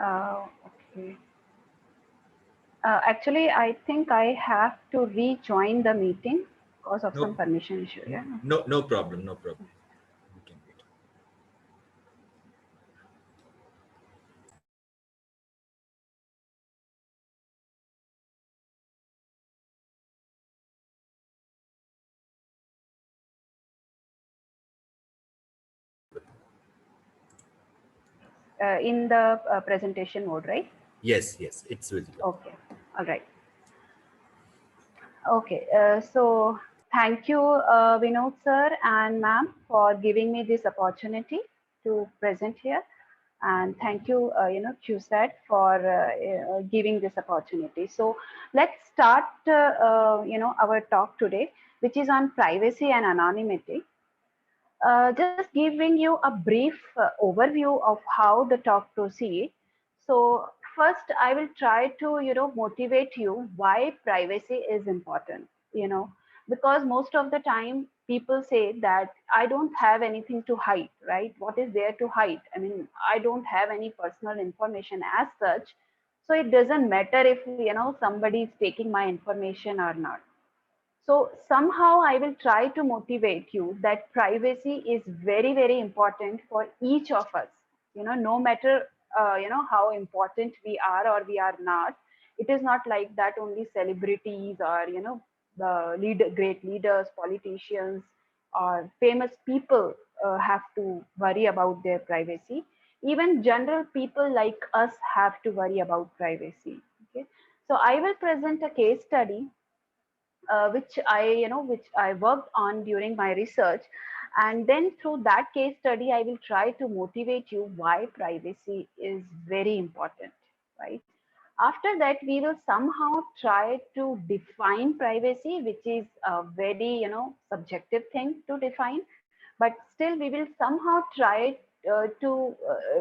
Okay. Actually, I think I have to rejoin the meeting because of some No, permission issue. Yeah. no problem, no problem. We can wait. In the presentation mode, right? Yes, yes, it's visible. Okay. All right. Okay. So thank you, Vinod sir and ma'am, for giving me this opportunity to present here. And thank you, QSAT for giving this opportunity. So let's start, our talk today, which is on privacy and anonymity. Just giving you a brief overview of how the talk proceeds. So first, I will try to motivate you why privacy is important. Because most of the time people say that I don't have anything to hide, right? What is there to hide? I mean, I don't have any personal information as such, so it doesn't matter if somebody is taking my information or not. So somehow I will try to motivate you that privacy is very, very important for each of us. No matter how important we are or we are not. It is not like that only celebrities or the great leaders, politicians, or famous people have to worry about their privacy. Even general people like us have to worry about privacy. Okay, so I will present a case study which I worked on during my research. And then through that case study, I will try to motivate you why privacy is very important, right? After that, we will somehow try to define privacy, which is a very, subjective thing to define, but still we will somehow try to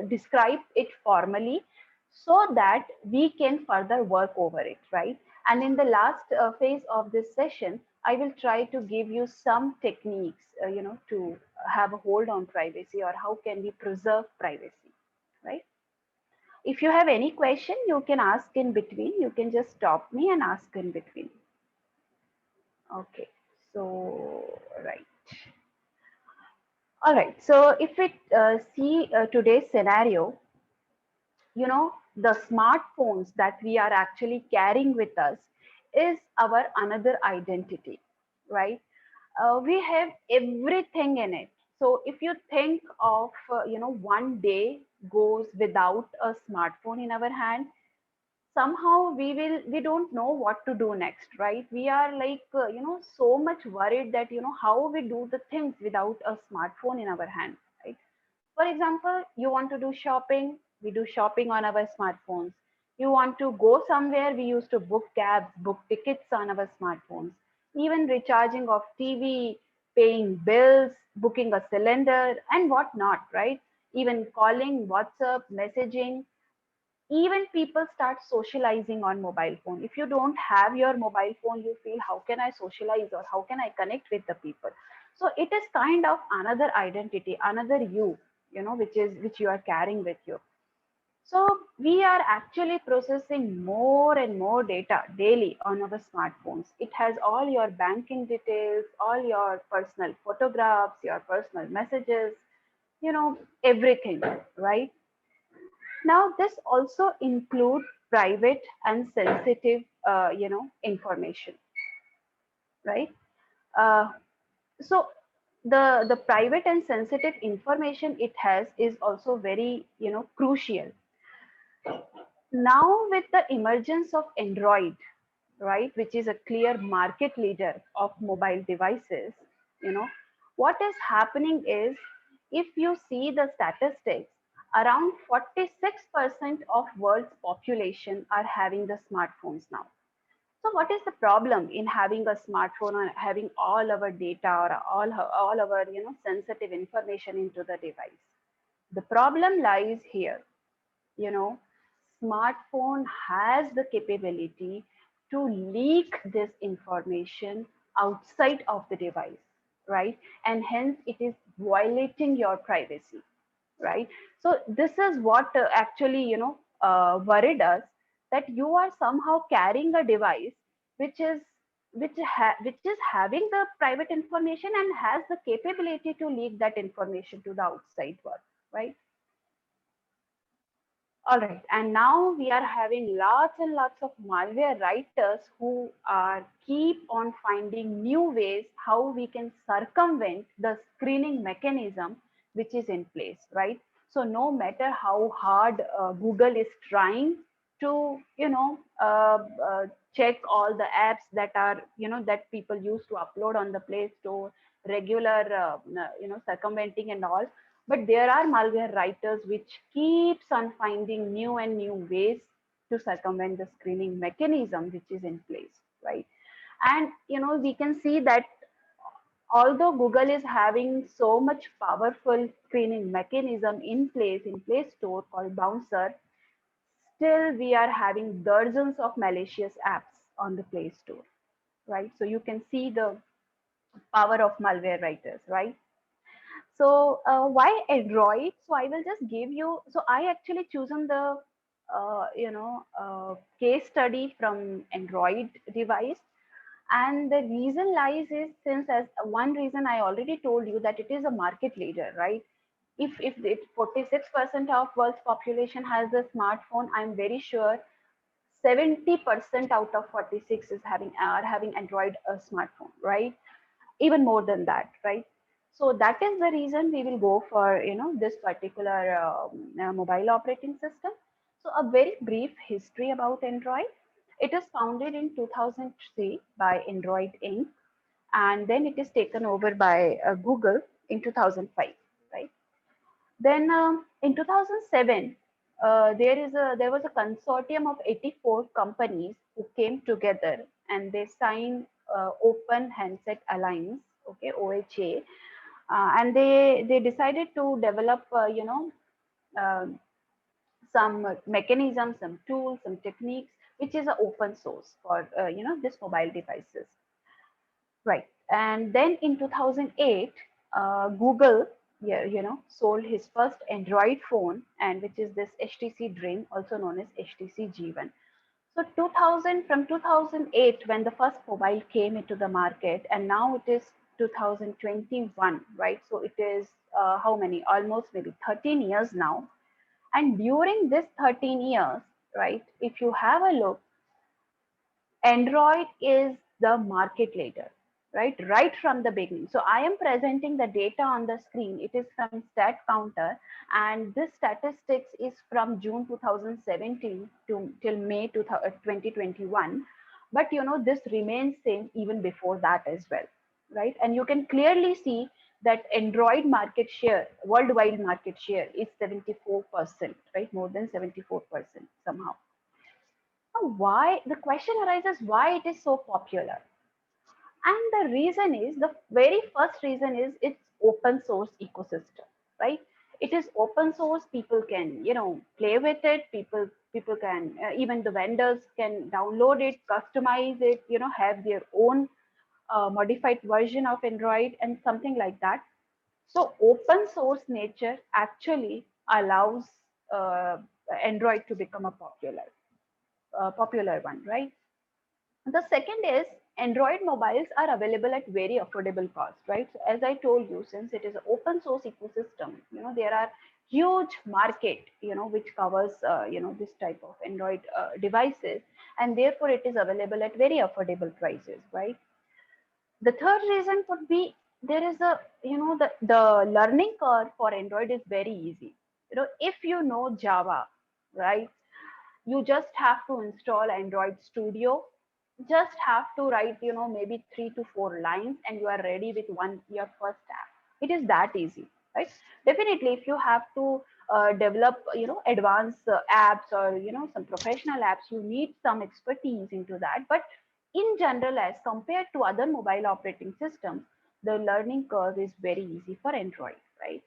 describe it formally so that we can further work over it, right? And in the last phase of this session, I will try to give you some techniques, to have a hold on privacy or how can we preserve privacy, right? If you have any question, you can ask in between. You can just stop me and ask in between. Okay, so right. All right. So if we see today's scenario, the smartphones that we are actually carrying with us is our another identity, right? We have everything in it. So if you think of, one day goes without a smartphone in our hand, somehow we don't know what to do next, right? We are like, so much worried that, how we do the things without a smartphone in our hand, right? For example, you want to do shopping, we do shopping on our smartphones. You want to go somewhere, we used to book cabs, book tickets on our smartphones. Even recharging of TV, paying bills, booking a cylinder, and whatnot, right? Even calling, WhatsApp, messaging. Even people start socializing on mobile phone. If you don't have your mobile phone, you feel, how can I socialize or how can I connect with the people? So it is kind of another identity, another you, which you are carrying with you. So we are actually processing more and more data daily on our smartphones. It has all your banking details, all your personal photographs, your personal messages, everything, right? Now, this also include private and sensitive, information, right? Uh, so the private and sensitive information it has is also very, crucial. Now, with the emergence of Android, right, which is a clear market leader of mobile devices, you know, what is happening is, if you see the statistics, around 46% of world's population are having the smartphones now. So what is the problem in having a smartphone or having all our data or all our sensitive information into the device? The problem lies here. you know Smartphone has the capability to leak this information outside of the device, right? And hence it is violating your privacy, right? So this is what actually worried us, that you are somehow carrying a device which is which is having the private information and has the capability to leak that information to the outside world, right? All right, and now we are having lots and lots of malware writers who are keep on finding new ways how we can circumvent the screening mechanism which is in place, right? So no matter how hard Google is trying to, check all the apps that are, that people use to upload on the Play Store, regular, circumventing and all, but there are malware writers which keeps on finding new and new ways to circumvent the screening mechanism which is in place, right? And we can see that although Google is having so much powerful screening mechanism in place in Play Store called Bouncer, still we are having dozens of malicious apps on the Play Store, right? So you can see the power of malware writers, right? So why Android? So I will just give you. So I actually chosen the case study from Android device, and the reason lies is, since as one reason I already told you that it is a market leader, right? If 46% of world's population has a smartphone, I'm very sure 70% out of 46 is having Android smartphone, right? Even more than that, right? So that is the reason we will go for this particular mobile operating system. So a very brief history about Android. It is founded in 2003 by Android Inc. and then it is taken over by Google in 2005, right? Then in 2007, there was a consortium of 84 companies who came together and they signed Open Handset Alliance, okay, OHA, and they decided to develop, um some mechanisms, some tools, some techniques, which is a open source for this mobile devices. Right. And then in 2008, Google, yeah, sold his first Android phone, and which is this HTC Dream, also known as HTC G1. So 2000, from 2008, when the first mobile came into the market, and now it is 2021, right? So it is how many? Almost maybe 13 years now. And during this 13 years, right, if you have a look, Android is the market leader, right? Right from the beginning. So I am presenting the data on the screen. It is from StatCounter, and this statistics is from June 2017 to till May 2021. But this remains same even before that as well, right? And you can clearly see that Android market share, worldwide market share, is 74%, right? More than 74% somehow. Now, why the question arises, why it is so popular? And the reason is, the very first reason is it's open source ecosystem, right? It is open source. People can play with it. People can even the vendors can download it, customize it, have their own modified version of Android and something like that. So open source nature actually allows uh, Android to become a popular one, right? The second is Android mobiles are available at very affordable cost, right? So as I told you, since it is an open source ecosystem, there are huge market, which covers, this type of Android devices, and therefore it is available at very affordable prices, right? The third reason could be there is a, the learning curve for Android is very easy. If you know Java, right? You just have to install Android Studio, just have to write maybe 3 to 4 lines and you are ready with your first app. It is that easy, right? Definitely if you have to develop advanced apps or some professional apps, you need some expertise into that. But in general, as compared to other mobile operating systems, the learning curve is very easy for Android, right?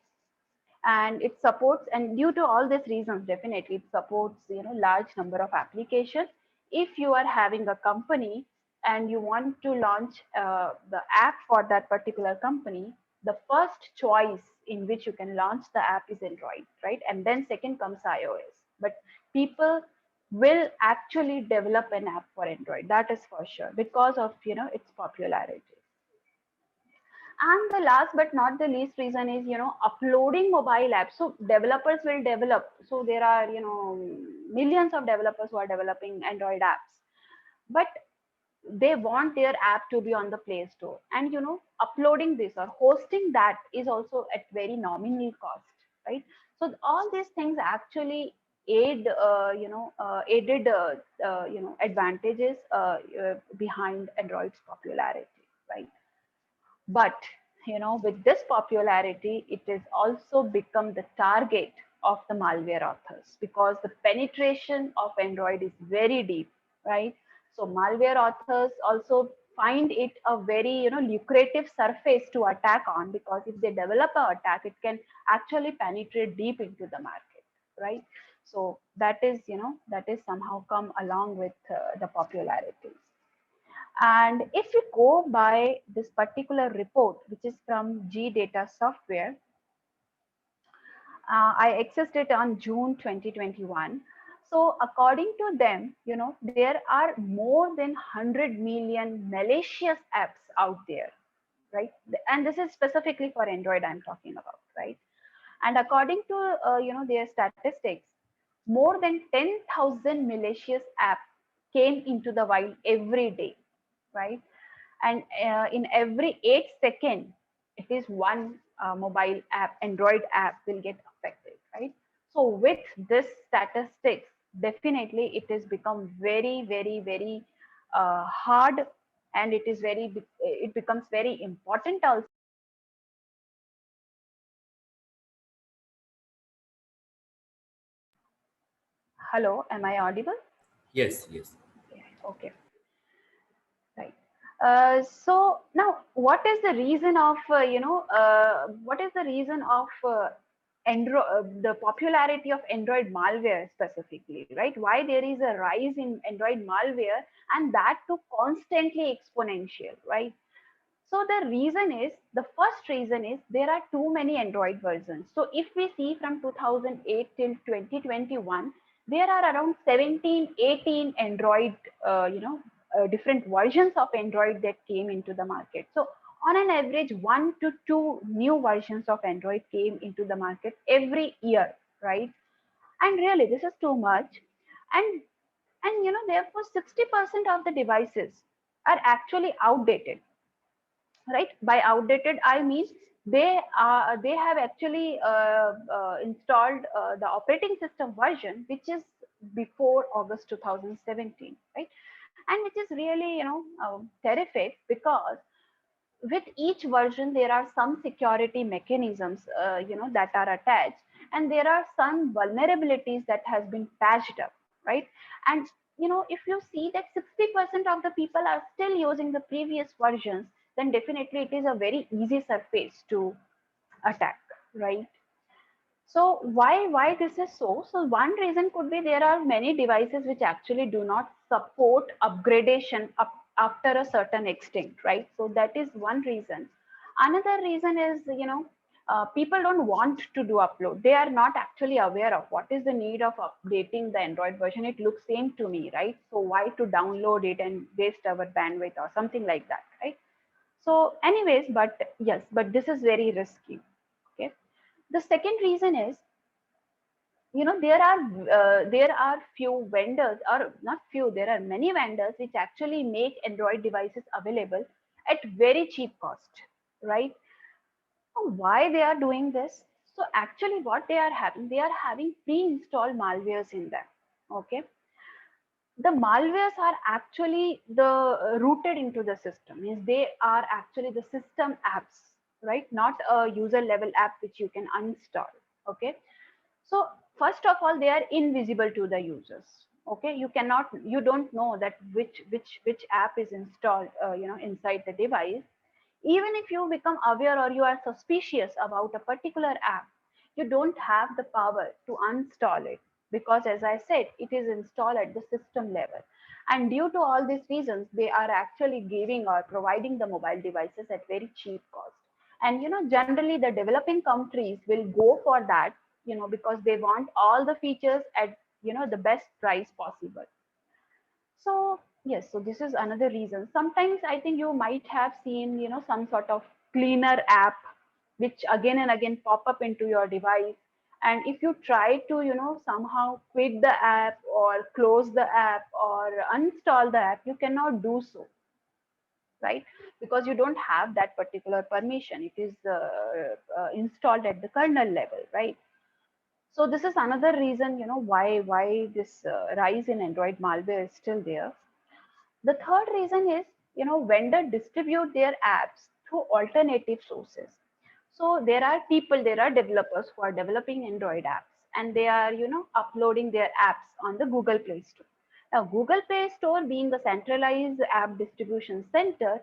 And it supports, and due to all these reasons, definitely it supports large number of applications. If you are having a company and you want to launch the app for that particular company, the first choice in which you can launch the app is Android, right? And then second comes iOS. but people will actually develop an app for Android. That is for sure because of its popularity. And the last but not the least reason is uploading mobile apps. So developers will develop. So there are millions of developers who are developing Android apps, but they want their app to be on the Play Store, and uploading this or hosting that is also at very nominal cost, right? So all these things actually aided advantages behind Android's popularity, right? But with this popularity, it is also become the target of the malware authors because the penetration of Android is very deep, right? So malware authors also find it a very lucrative surface to attack on, because if they develop an attack, it can actually penetrate deep into the market, right? So that is somehow come along with the popularity. And if we go by this particular report, which is from G Data Software, I accessed it on June 2021. So according to them, there are more than 100 million malicious apps out there, right? And this is specifically for Android I'm talking about, right? And according to their statistics, more than 10,000 malicious apps came into the wild every day, right? And in every 8 seconds, it is one mobile app, Android app will get affected, right? So with this statistics, definitely it has become very, very, very hard, and it becomes very important also. Hello, am I audible? Yes, yes. Okay, right. So now, what is the reason of what is the reason of the popularity of Android malware specifically, right? Why there is a rise in Android malware, and that too constantly exponential, right? So the reason is, the first reason is there are too many Android versions. So if we see from 2008 till 2021, there are around 17, 18 Android, different versions of Android that came into the market. So on an average, 1 to 2 new versions of Android came into the market every year, right? And really, this is too much. And therefore 60% of the devices are actually outdated, right? By outdated I mean they have actually installed the operating system version which is before August 2017, right? And which is really terrific, because with each version there are some security mechanisms that are attached, and there are some vulnerabilities that has been patched up, right? And if you see that 60% of the people are still using the previous versions, then definitely it is a very easy surface to attack, right? So why this is so? So one reason could be there are many devices which actually do not support upgradation up after a certain extent, right? So that is one reason. Another reason is people don't want to do upload. They are not actually aware of what is the need of updating the Android version. It looks same to me, right? So why to download it and waste our bandwidth or something like that, right? So anyways, but yes, but this is very risky. Okay. The second reason is there are few vendors, or not few, there are many vendors which actually make Android devices available at very cheap cost, right? So why they are doing this? So actually what they are having pre-installed malwares in them. Okay. The malwares are actually the rooted into the system, means they are actually the system apps, right? Not a user level app which you can uninstall. Okay. So first of all, they are invisible to the users. Okay, you don't know that which app is installed, inside the device. Even if you become aware or you are suspicious about a particular app, you don't have the power to uninstall it, because, as I said, it is installed at the system level. And due to all these reasons, they are actually giving or providing the mobile devices at very cheap cost. And generally the developing countries will go for that, because they want all the features at the best price possible. So yes, so this is another reason. Sometimes I think you might have seen, some sort of cleaner app which again and again pop up into your device. And if you try to, somehow quit the app or close the app or uninstall the app, you cannot do so, right? Because you don't have that particular permission. It is installed at the kernel level, right? So this is another reason, why this rise in Android malware is still there. The third reason is, vendor distribute their apps through alternative sources. So there are people, there are developers who are developing Android apps, and they are, uploading their apps on the Google Play Store. Now, Google Play Store being a centralized app distribution center,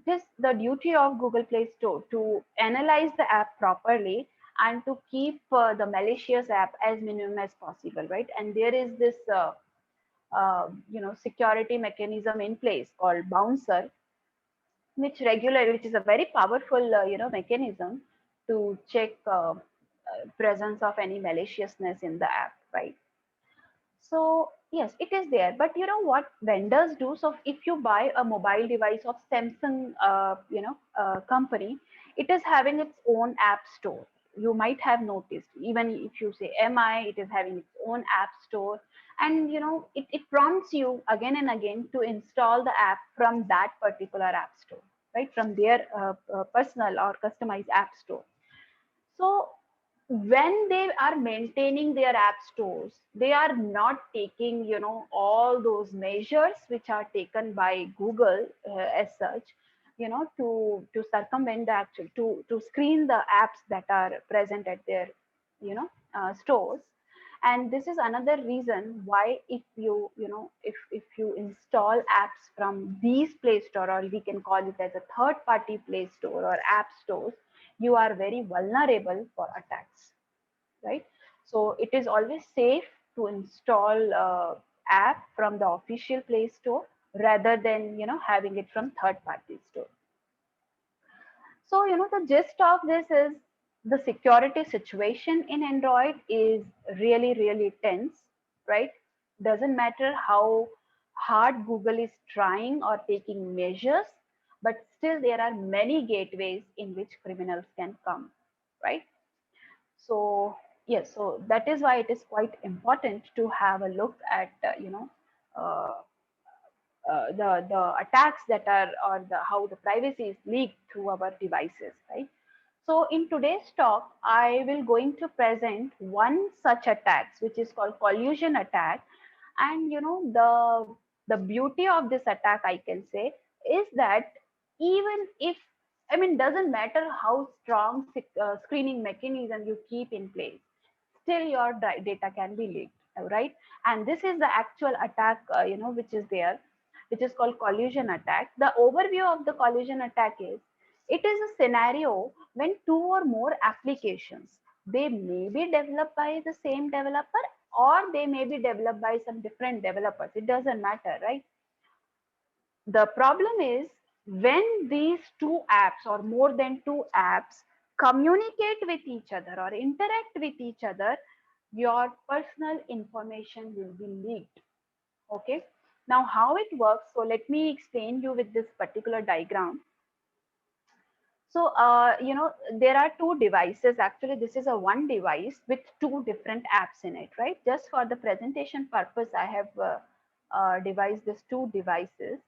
it is the duty of Google Play Store to analyze the app properly and to keep the malicious app as minimum as possible, right? And there is this security mechanism in place called bouncer, which is a very powerful mechanism to check presence of any maliciousness in the app, right? So yes, it is there, but you know what vendors do? So if you buy a mobile device of Samsung, company, it is having its own app store. You might have noticed, even if you say MI, it is having its own app store, and it prompts you again and again to install the app from that particular app store, right? From their personal or customized app store. So when they are maintaining their app stores, they are not taking, all those measures which are taken by Google as such, to circumvent the actual, to screen the apps that are present at their, stores. And this is another reason why if if you install apps from these Play Store, or we can call it as a third party Play Store or app stores, you are very vulnerable for attacks, right? So it is always safe to install app from the official Play Store rather than having it from third party store. So the gist of this is the security situation in Android is really really tense, right? Doesn't matter how hard Google is trying or taking measures, but still there are many gateways in which criminals can come, right? So yes, so that is why it is quite important to have a look at uh, the attacks that are, or the how the privacy is leaked through our devices, right? So in today's talk, I will going to present one such attacks, which is called collusion attack. And the beauty of this attack, I can say, is that even if, I mean, doesn't matter how strong screening mechanism you keep in place, still your data can be leaked, right? And this is the actual attack, which is there, which is called collusion attack. The overview of the collusion attack is, it is a scenario when two or more applications, they may be developed by the same developer, or they may be developed by some different developers. It doesn't matter, right? The problem is when these two apps or more than two apps communicate with each other or interact with each other, your personal information will be leaked. Okay. Now, how it works? So let me explain you with this particular diagram. So, there are two devices. Actually, this is a one device with two different apps in it, right? Just for the presentation purpose, I have devised these two devices.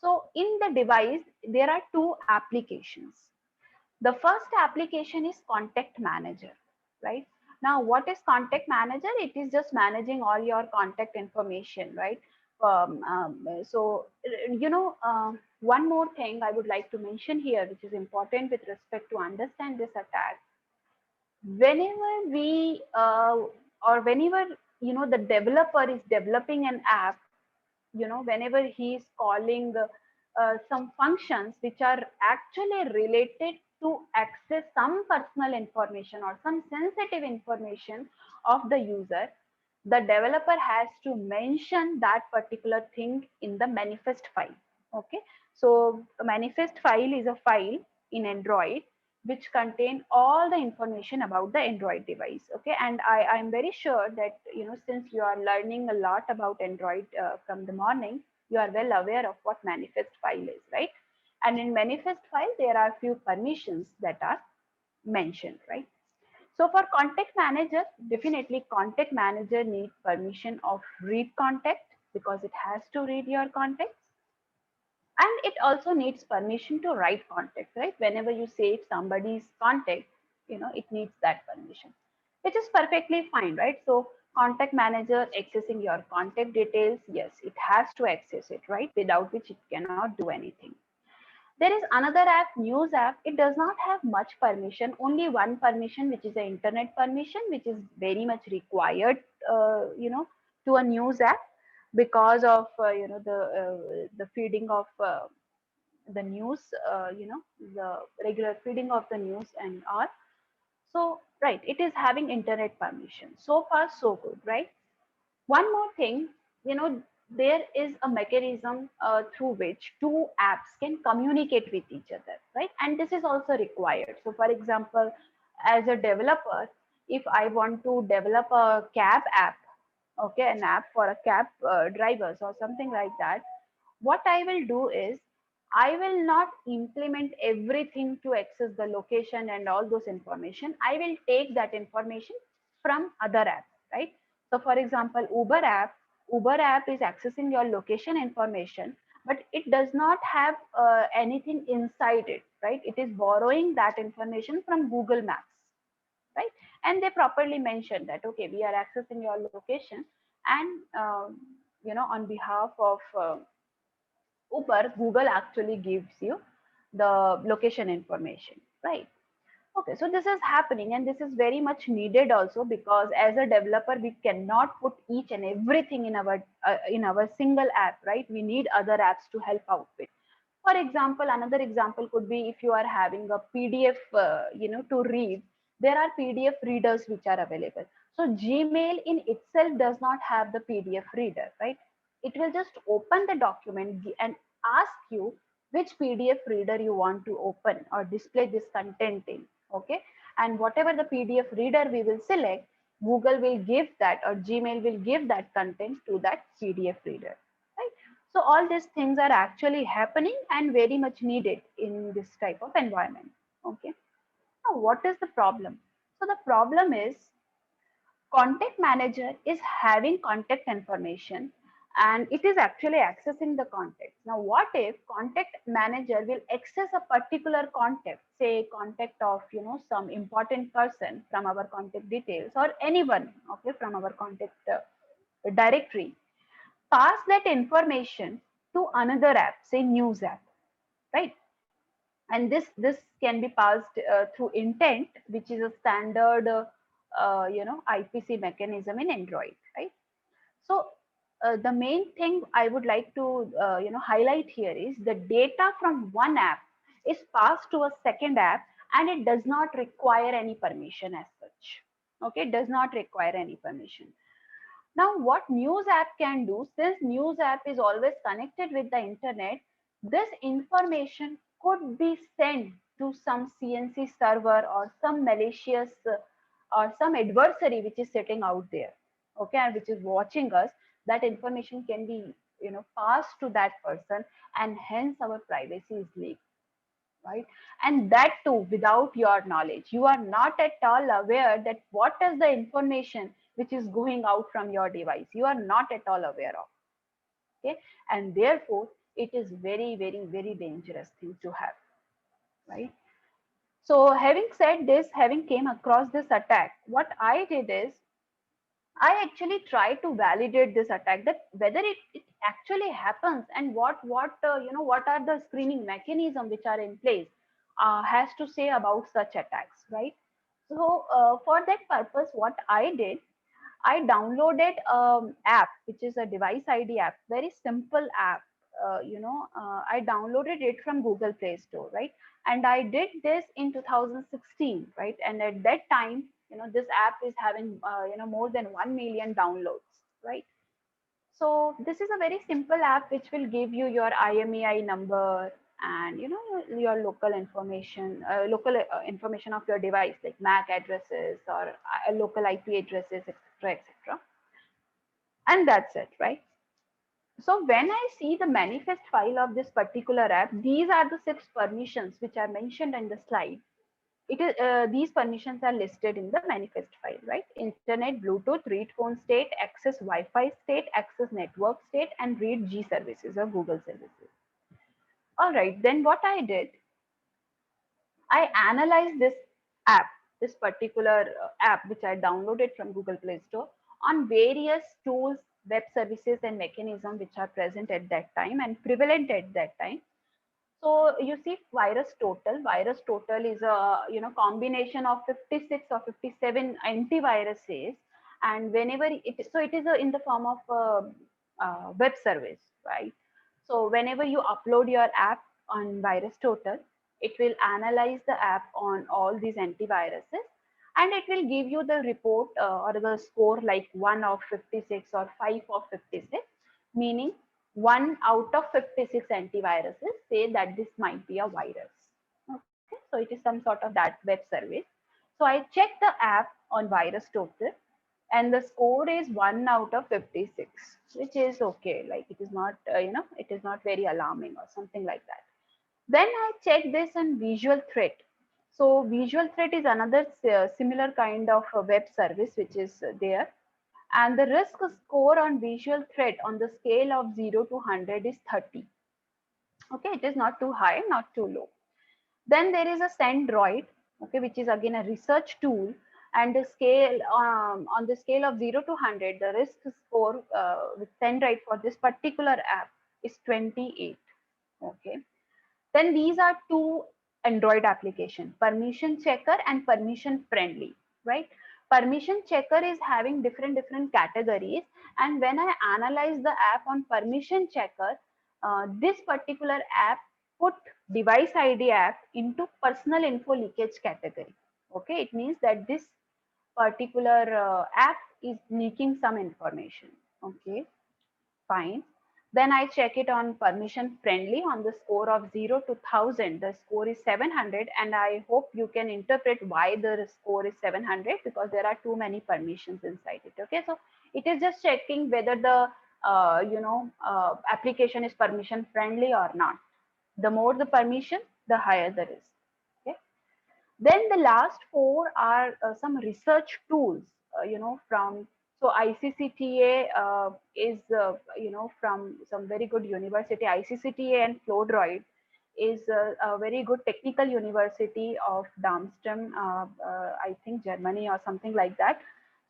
So in the device, there are two applications. The first application is Contact Manager, right? Now, what is Contact Manager? It is just managing all your contact information, right? One more thing I would like to mention here, which is important with respect to understand this attack. Whenever we or whenever the developer is developing an app, whenever he is calling some functions which are actually related to access some personal information or some sensitive information of the user, the developer has to mention that particular thing in the manifest file. Okay, so a manifest file is a file in Android which contain all the information about the Android device. Okay, and I'm very sure that since you are learning a lot about Android from the morning, you are well aware of what manifest file is, right? And in manifest file, there are few permissions that are mentioned, right? So for contact manager, definitely contact manager needs permission of read contact because it has to read your contacts, and it also needs permission to write contact, right? Whenever you save somebody's contact, it needs that permission, which is perfectly fine, right? So contact manager accessing your contact details, yes, it has to access it, right? Without which it cannot do anything. There is another app, news app. It does not have much permission, only one permission, which is the internet permission, which is very much required, to a news app because of the feeding of the news, the regular feeding of the news and all. So right, it is having internet permission. So far, so good, right? One more thing, you know, there is a mechanism through which two apps can communicate with each other, right? And this is also required. So, for example, as a developer, if I want to develop a cab app, okay, an app for a cab drivers or something like that, what I will do is I will not implement everything to access the location and all those information. I will take that information from other apps, right? So for example, Uber app is accessing your location information, but it does not have anything inside it, right? It is borrowing that information from Google Maps, right? And they properly mention that, okay, we are accessing your location, and on behalf of Uber, Google actually gives you the location information, right? Okay, so this is happening, and this is very much needed also, because as a developer, we cannot put each and everything in our single app, right? We need other apps to help out with. For example, another example could be if you are having a PDF, to read. There are PDF readers which are available. So Gmail in itself does not have the PDF reader, right? It will just open the document and ask you which PDF reader you want to open or display this content in. Okay, and whatever the PDF reader we will select, Google will give that, or Gmail will give that content to that PDF reader, right? So all these things are actually happening and very much needed in this type of environment. Okay. Now, what is the problem? So the problem is contact manager is having contact information, and it is actually accessing the contact. Now, what if contact manager will access a particular contact, say contact of some important person from our contact details, or anyone, okay, from our contact directory, pass that information to another app, say news app, right? And this can be passed through intent, which is a standard IPC mechanism in Android, right? So the main thing I would like to highlight here is the data from one app is passed to a second app, and it does not require any permission as such. Okay, it does not require any permission. Now, what news app can do, since news app is always connected with the internet, this information could be sent to some CNC server or some malicious or some adversary which is sitting out there, okay, and which is watching us. That information can be, passed to that person, and hence our privacy is leaked, right? And that too without your knowledge. You are not at all aware that what is the information which is going out from your device. You are not at all aware of. Okay, and therefore it is very, very, very dangerous thing to have, right? So having said this, having came across this attack, what I did is I actually try to validate this attack, that whether it actually happens, and what are the screening mechanism which are in place, has to say about such attacks, right? So for that purpose, what I did, I downloaded app which is a device ID app, very simple app. I downloaded it from Google Play Store, right? And I did this in 2016, right? And at that time, this app is having more than 1 million downloads, right? So this is a very simple app which will give you your IMEI number and your local information, information of your device like MAC addresses or local IP addresses, etc., etc. And that's it, right? So when I see the manifest file of this particular app, these are the 6 permissions which are mentioned in the slide. It is these permissions are listed in the manifest file, right? Internet, Bluetooth, read phone state, access Wi-Fi state, access network state, and read G services or Google services. All right, then what I did, I analyzed this app, this particular app which I downloaded from Google Play Store on various tools, web services, and mechanisms which are present at that time and prevalent at that time. So you see virus total. Virus total is a combination of 56 or 57 antiviruses, and whenever it is in the form of web service, right? So whenever you upload your app on virus total, it will analyze the app on all these antiviruses, and it will give you the report or the score like 1 of 56 or 5 of 56, meaning 1 out of 56 antiviruses say that this might be a virus. Okay, so it is some sort of that web service. So I check the app on virus total, and the score is 1 out of 56, which is okay. Like it is not, it is not very alarming or something like that. Then I check this on visual threat. So visual threat is another similar kind of web service which is there, and the risk score on visual threat on the scale of 0 to 100 is 30. Okay, it is not too high, not too low. Then there is a Sendroid, okay, which is again a research tool, and the scale on the scale of 0 to 100, the risk score with Sendroid for this particular app is 28. Okay, then these are two Android application, permission checker and permission friendly, right? Permission checker is having different categories, and when I analyze the app on permission checker, this particular app put device ID app into personal info leakage category. Okay, it means that this particular app is leaking some information. Okay, fine. Then I check it on permission friendly on the score of 0 to 1000. The score is 700, and I hope you can interpret why the score is 700, because there are too many permissions inside it. Okay, so it is just checking whether the application is permission friendly or not. The more the permission, the higher the risk. Okay. Then the last 4 are some research tools, from so ICCTA is from some very good university. ICCTA and Flowdroid is a very good technical university of Darmstadt, I think Germany or something like that.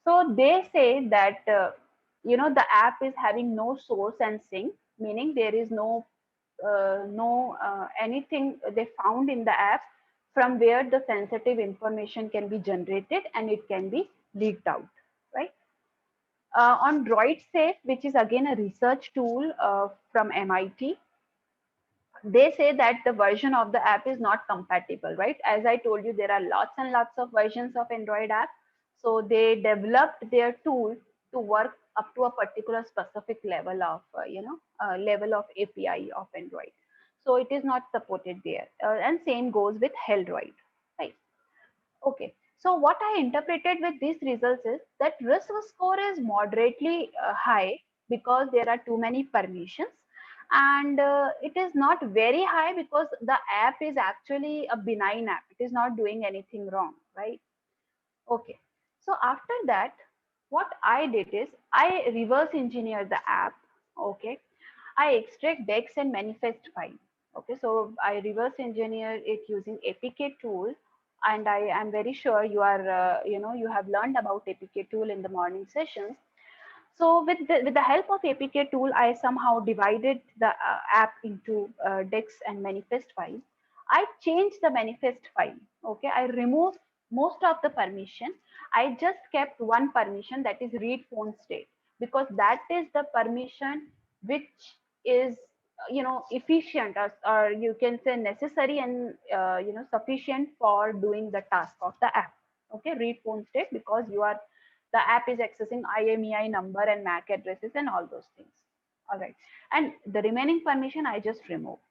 So they say that the app is having no source and sink, meaning there is no anything they found in the app from where the sensitive information can be generated and it can be leaked out, right? On Droid Safe, which is again a research tool from MIT, they say that the version of the app is not compatible, right? As I told you, there are lots and lots of versions of Android app. So they developed their tool to work up to a particular specific level of, level of API of Android. So it is not supported there. And same goes with Heldroid, right? Okay. So what I interpreted with these results is that risk score is moderately high because there are too many permissions, and it is not very high because the app is actually a benign app. It is not doing anything wrong, right? Okay. So after that, what I did is I reverse engineer the app. Okay. I extract DEX and manifest file. Okay, so I reverse engineer it using APK tool, and I am very sure you are, you have learned about APK tool in the morning sessions. So with the help of APK tool, I somehow divided the app into DEX and manifest file. I changed the manifest file. Okay, I removed most of the permission. I just kept one permission, that is read phone state, because that is the permission which is efficient, or you can say necessary and sufficient for doing the task of the app. Okay, read phone state, because the app is accessing IMEI number and MAC addresses and all those things. All right. And the remaining permission I just removed.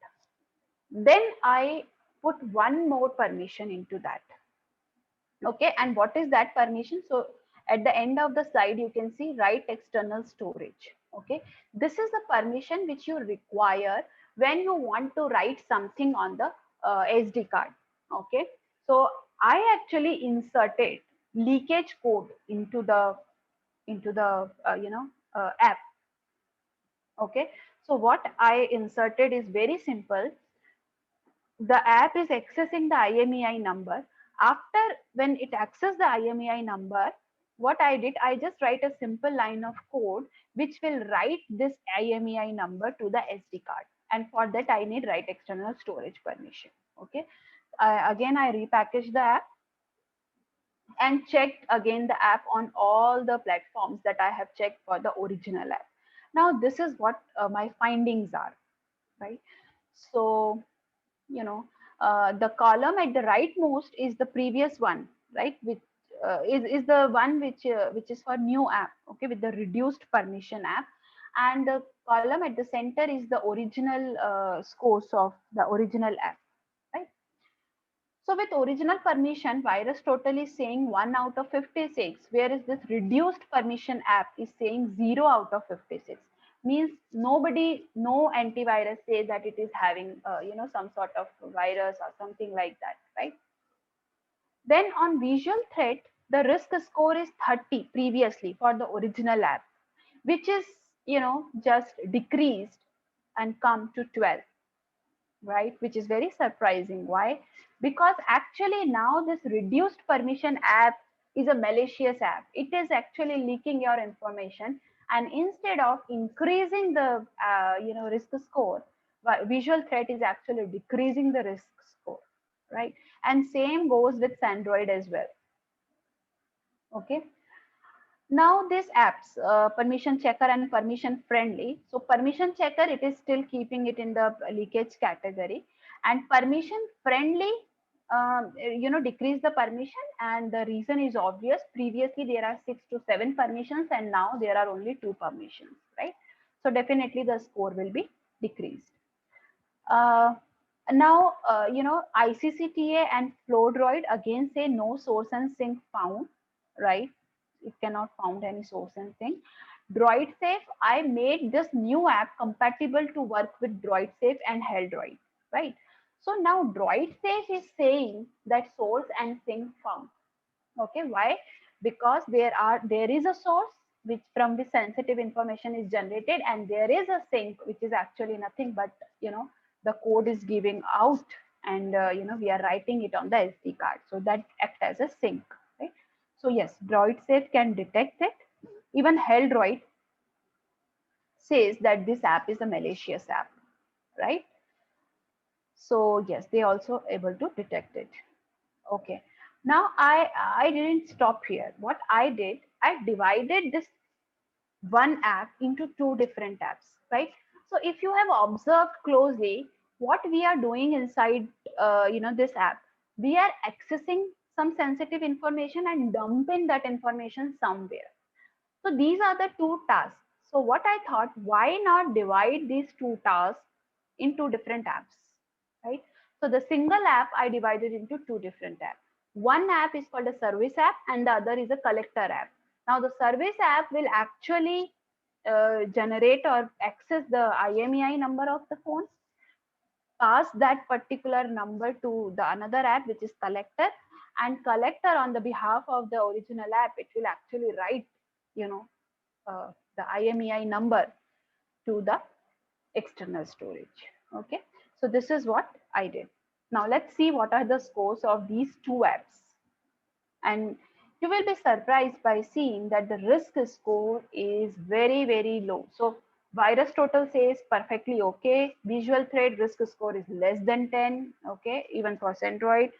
Then I put one more permission into that. Okay, and what is that permission? So at the end of the slide, you can see write external storage. Okay, this is the permission which you require when you want to write something on the SD card. Okay, so I actually inserted leakage code into the app. Okay, so what I inserted is very simple. The app is accessing the IMEI number. After, when it accesses the IMEI number, what I did, I just write a simple line of code which will write this IMEI number to the SD card. And for that, I need write external storage permission. Okay. Again, I repackage the app and checked again the app on all the platforms that I have checked for the original app. Now, this is what my findings are, right? So, you know, the column at the rightmost is the previous one, right? Which is the one which is for new app, okay, with the reduced permission app, and the column at the center is the original scores of the original app, right? So with original permission, virus total is saying 1 out of 56, whereas this reduced permission app is saying 0 out of 56. Means nobody, no antivirus says that it is having, some sort of virus or something like that, right? Then on visual threat, the risk score is 30 previously for the original app, which is, just decreased and come to 12, right? Which is very surprising. Why? Because actually now this reduced permission app is a malicious app. It is actually leaking your information, and instead of increasing the risk score, visual threat is actually decreasing the risk score, right? And same goes with Android as well. Okay. Now these apps, permission checker and permission friendly. So permission checker, it is still keeping it in the leakage category, and permission friendly, decrease the permission. And the reason is obvious. Previously there are 6 to 7 permissions, and now there are only 2 permissions, right? So definitely the score will be decreased. uh, Now, ICCTA and Flowdroid again say no source and sync found, right? It cannot found any source and sync. Droid Safe, I made this new app compatible to work with Droid Safe and Heldroid, right? So now Droid Safe is saying that source and sync found. Okay, why? Because there is a source which from which sensitive information is generated, and there is a sink which is actually nothing but, the code is giving out, and we are writing it on the SD card, so that act as a sink, right? So yes, Droid Safe can detect it. Even Heldroid says that this app is a malicious app, right? So yes, they also able to detect it. Okay. Now I didn't stop here. What I did, I divided this one app into two different apps, right? So if you have observed closely, what we are doing inside, this app, we are accessing some sensitive information and dumping that information somewhere. So these are the two tasks. So what I thought, why not divide these two tasks into different apps, right? So the single app I divided into two different apps. One app is called a service app and the other is a collector app. Now the service app will actually generate or access the IMEI number of the phone, pass that particular number to the another app which is collector, and collector on the behalf of the original app, it will actually write, you know, the IMEI number to the external storage. Okay, so this is what I did. Now let's see what are the scores of these two apps. And you will be surprised by seeing that the risk score is very, very low. So virus total says perfectly okay. Visual threat risk score is less than 10, okay, even for Android.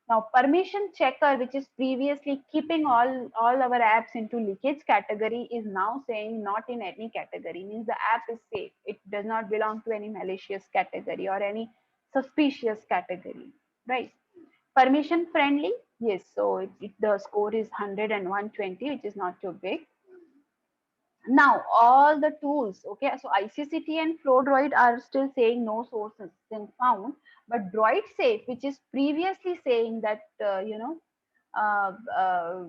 Now permission checker, which is previously keeping all our apps into leakage category, is now saying not in any category, means the app is safe. It does not belong to any malicious category or any suspicious category, right? Permission friendly, yes. So the score is 100 and 120, which is not too big. Now all the tools, okay, so ICCT and FlowDroid are still saying no sources been found, but Droid Safe, which is previously saying that uh, uh,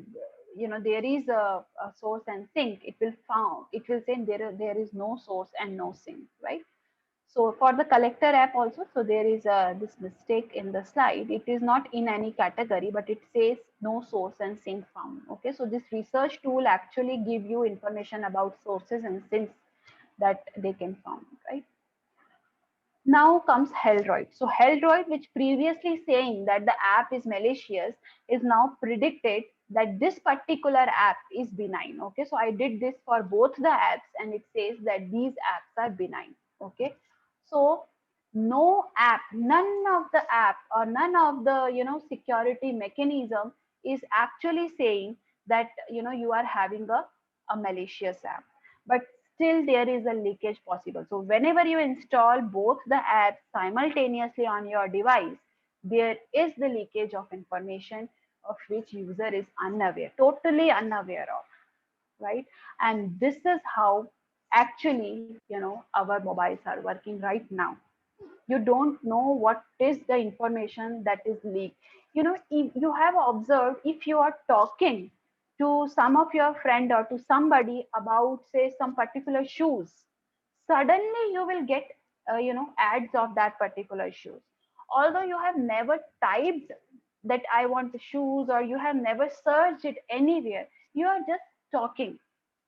there is a source and sink, it will say there is no source and no sink, right? So for the collector app also, so there is this mistake in the slide. It is not in any category, but it says no source and sink found. Okay, so this research tool actually give you information about sources and sinks that they can found, right? Now comes Heldroid. So Heldroid, which previously saying that the app is malicious, is now predicted that this particular app is benign. Okay, so I did this for both the apps and it says that these apps are benign. Okay, so no app, none of the app or none of the security mechanism is actually saying that you are having a malicious app, but still there is a leakage possible. So whenever you install both the apps simultaneously on your device, there is the leakage of information of which user is unaware, totally unaware of, right? And this is how actually our mobiles are working right now. You don't know what is the information that is leaked. If you have observed, if you are talking to some of your friend or to somebody about say some particular shoes, suddenly you will get ads of that particular shoes, although you have never typed that I want the shoes, or you have never searched it anywhere. You are just talking,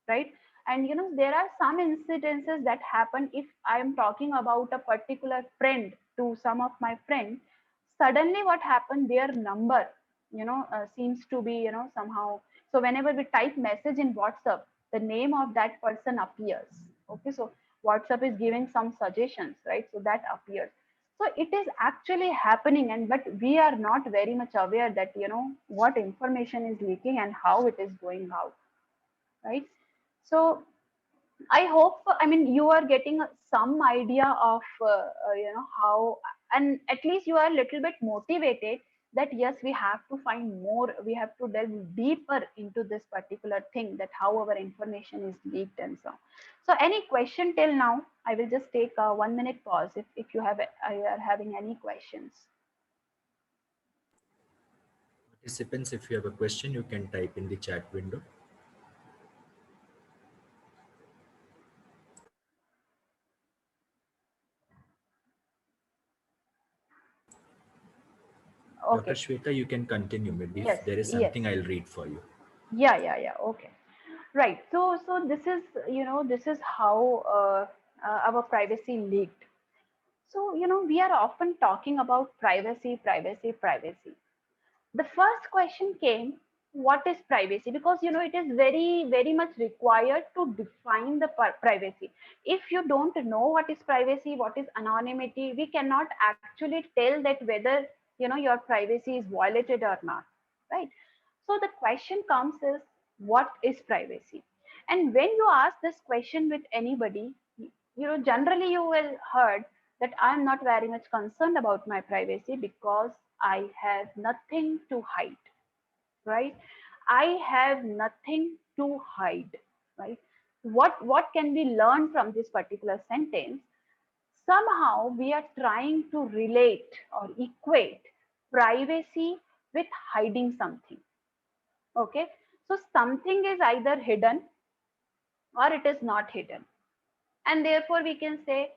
right? And there are some incidences that happen. If I am talking about a particular friend to some of my friends, suddenly what happened, their number seems to be somehow. So whenever we type message in WhatsApp, the name of that person appears. Okay, so WhatsApp is giving some suggestions, right? So that appears. So it is actually happening, and but we are not very much aware that what information is leaking and how it is going out, right? So I hope, I mean, you are getting some idea of, how, and at least you are a little bit motivated that yes, we have to find more, we have to delve deeper into this particular thing, that how our information is leaked and so on. So any question till now? I will just take a 1 minute pause if you have, are having any questions. Participants, if you have a question, you can type in the chat window. Dr. Okay. Shweta, you can continue. Maybe Yes. if there is Yes. something, I'll read for you. Yeah. Okay. Right. So this is, this is how our privacy leaked. So, we are often talking about privacy, privacy, privacy. The first question came, what is privacy? Because, it is very, very much required to define the privacy. If you don't know what is privacy, what is anonymity, we cannot actually tell that whether, your privacy is violated or not, right? So the question comes is, what is privacy? And when you ask this question with anybody, generally you will heard that I'm not very much concerned about my privacy because I have nothing to hide, right? I have nothing to hide, right? What can we learn from this particular sentence? Somehow we are trying to relate or equate privacy with hiding something. Okay, so something is either hidden or it is not hidden, and therefore we can say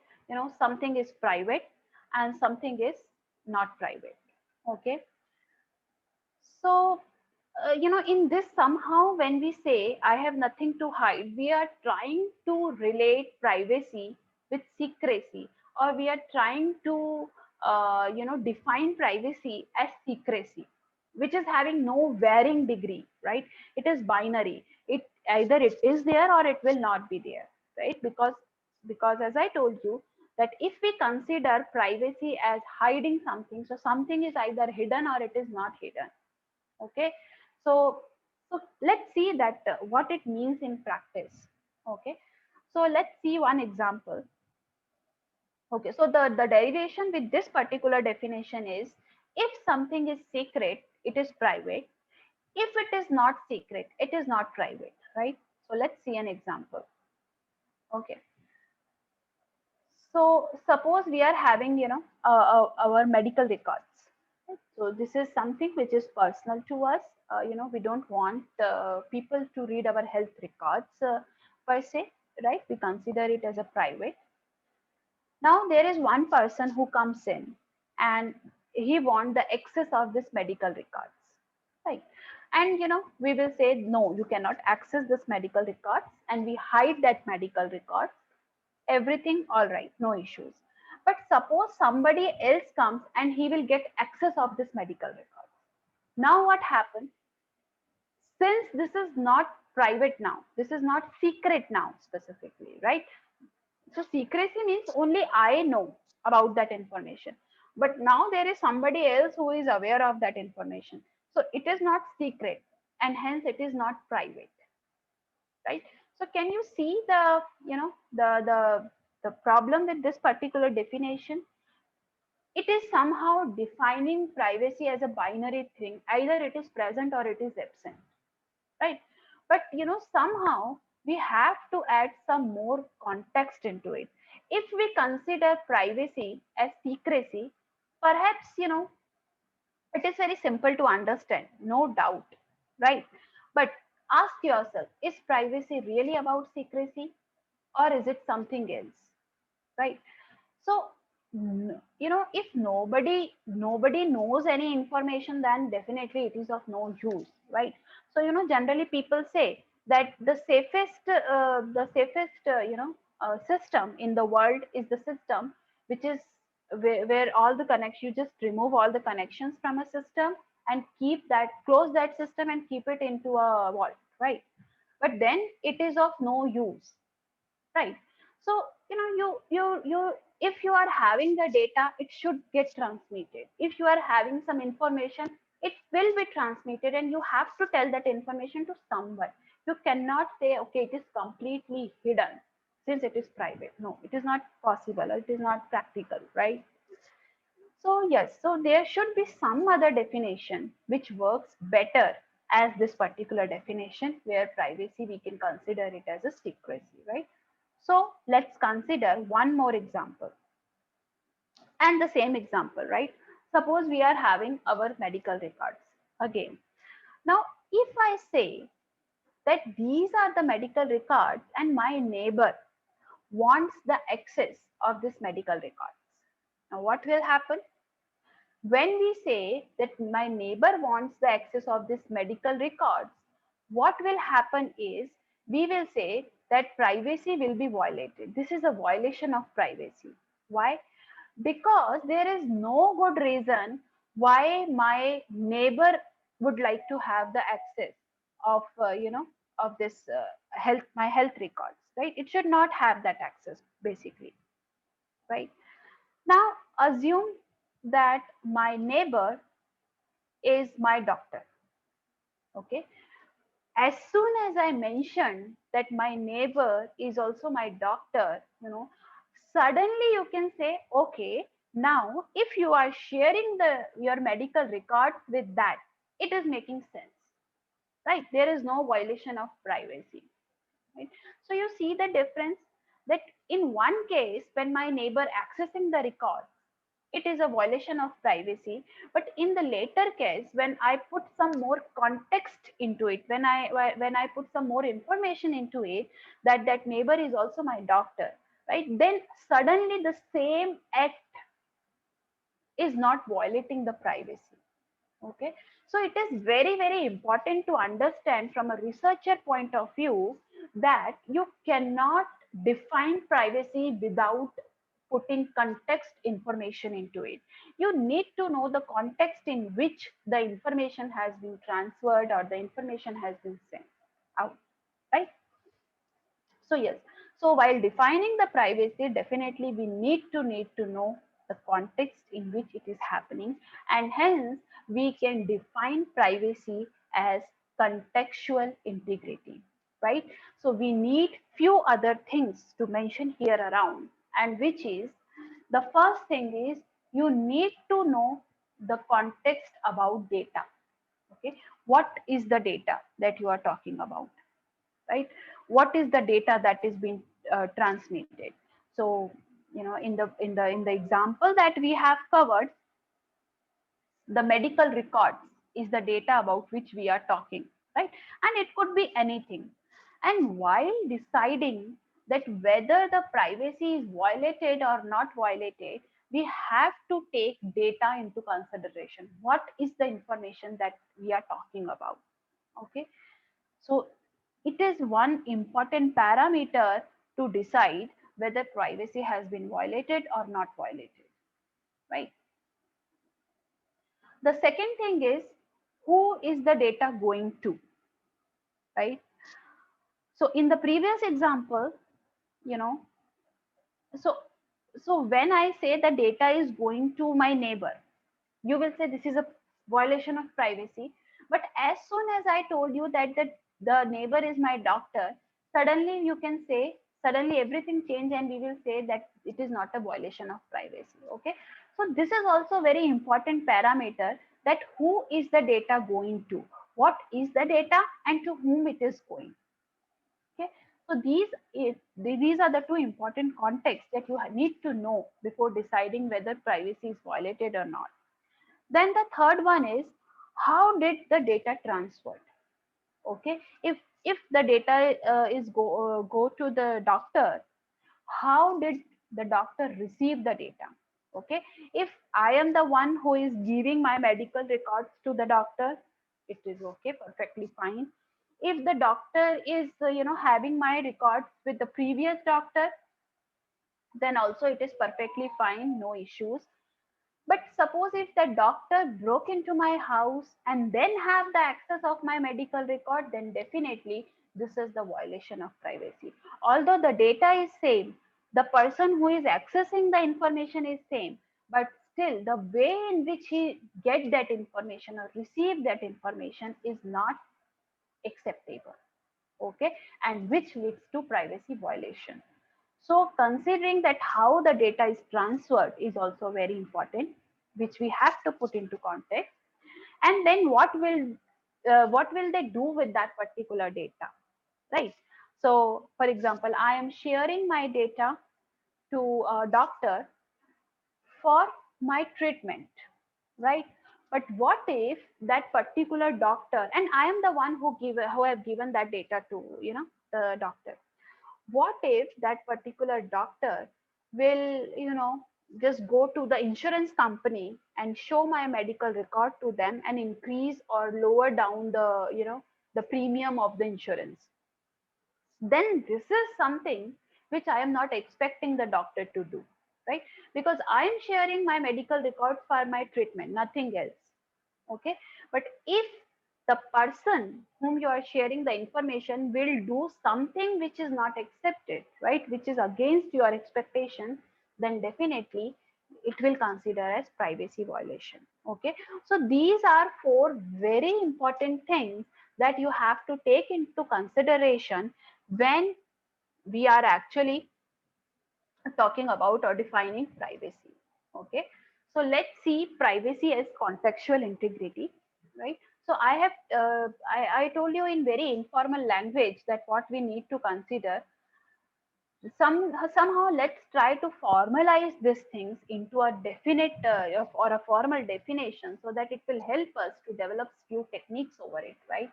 something is private and something is not private. Okay, so in this, somehow when we say I have nothing to hide, we are trying to relate privacy with secrecy, or we are trying to define privacy as secrecy, which is having no varying degree, right? It is binary. It either it is there or it will not be there, right? Because as I told you, that if we consider privacy as hiding something, so something is either hidden or it is not hidden. Okay, so let's see that what it means in practice. Okay, so let's see one example. Okay, so the derivation with this particular definition is, if something is secret, it is private. If it is not secret, it is not private, right? So let's see an example. Okay. So suppose we are having, our medical records. Right? So this is something which is personal to us. We don't want people to read our health records per se, right? We consider it as a private. Now there is one person who comes in and he wants the access of this medical records, right? And we will say no, you cannot access this medical records, and we hide that medical records. Everything all right, no issues. But suppose somebody else comes and he will get access of this medical records. Now what happens? Since this is not private now, this is not secret now specifically, right? So secrecy means only I know about that information. But now there is somebody else who is aware of that information. So it is not secret, and hence it is not private, right? So can you see the problem with this particular definition? It is somehow defining privacy as a binary thing. Either it is present or it is absent, right? But somehow we have to add some more context into it. If we consider privacy as secrecy, perhaps it is very simple to understand, no doubt, right? But ask yourself, is privacy really about secrecy, or is it something else, right? So if nobody knows any information, then definitely it is of no use, right? So generally people say that the safest system in the world is the system which is where all the connections, you just remove all the connections from a system and close that system and keep it into a vault, right? But then it is of no use, right? So you if you are having the data, it should get transmitted. If you are having some information, it will be transmitted, and you have to tell that information to someone. You cannot say, okay, it is completely hidden since it is private. No, it is not possible, or it is not practical, right? So yes, so there should be some other definition which works better as this particular definition, where privacy we can consider it as a secrecy, right? So let's consider one more example, and the same example, right? Suppose we are having our medical records again. Now, if I say that these are the medical records and my neighbor wants the access of this medical records, now what will happen? When we say that my neighbor wants the access of this medical records, what will happen is we will say that privacy will be violated. This is a violation of privacy. Why? Because there is no good reason why my neighbor would like to have the access of of this health records, right? It should not have that access basically, right? Now assume that my neighbor is my doctor. Okay. As soon as I mentioned that my neighbor is also my doctor, suddenly you can say, okay, now if you are sharing your medical records with that, it is making sense, right? There is no violation of privacy, right? So you see the difference, that in one case, when my neighbor accessing the record, it is a violation of privacy. But in the later case, when I put some more context into it, when I put some more information into it, that neighbor is also my doctor, right? Then suddenly the same act is not violating the privacy. Okay. So it is very, very important to understand from a researcher point of view that you cannot define privacy without putting context information into it. You need to know the context in which the information has been transferred or the information has been sent out, right? So yes, so while defining the privacy, definitely we need to know the context in which it is happening, and hence we can define privacy as contextual integrity, right? So we need few other things to mention here around, and which is, the first thing is, you need to know the context about data. Okay, what is the data that you are talking about, right? What is the data that is being transmitted. So, in the example that we have covered, the medical records is the data about which we are talking, right? And it could be anything. And while deciding that whether the privacy is violated or not violated, we have to take data into consideration. What is the information that we are talking about? Okay. So it is one important parameter to decide whether privacy has been violated or not violated, right? The second thing is, who is the data going to, right? So in the previous example, you know, so when I say the data is going to my neighbor, you will say this is a violation of privacy. But as soon as I told you that the neighbor is my doctor, suddenly you can say, suddenly everything changed and we will say that it is not a violation of privacy. Okay. So this is also very important parameter, that who is the data going to, what is the data, and to whom it is going. Okay. So these are the two important contexts that you need to know before deciding whether privacy is violated or not. Then the third one is, how did the data transferred? Okay, if the data is go to the doctor, how did the doctor receive the data? Okay, if I am the one who is giving my medical records to the doctor, it is okay, perfectly fine. If the doctor is having my records with the previous doctor, then also it is perfectly fine, no issues. But suppose if the doctor broke into my house and then have the access of my medical record, then definitely this is the violation of privacy. Although the data is same, the person who is accessing the information is same, but still the way in which he get that information or receive that information is not acceptable. Okay, and which leads to privacy violation. So considering that how the data is transferred is also very important, which we have to put into context. And then what will they do with that particular data, right? So for example, I am sharing my data to a doctor for my treatment, right? But what if that particular doctor, and I am the one who have given that data to the doctor, what if that particular doctor will just go to the insurance company and show my medical record to them and increase or lower down the the premium of the insurance? Then this is something which I am not expecting the doctor to do, right? Because I am sharing my medical record for my treatment, nothing else. Okay, but if the person whom you are sharing the information will do something which is not accepted, right, which is against your expectation, then definitely it will consider as privacy violation. Okay, so these are four very important things that you have to take into consideration when we are actually talking about or defining privacy. Okay, so let's see privacy as contextual integrity, right? So I told you in very informal language that what we need to consider. Somehow let's try to formalize these things into a definite or a formal definition, so that it will help us to develop few techniques over it, right?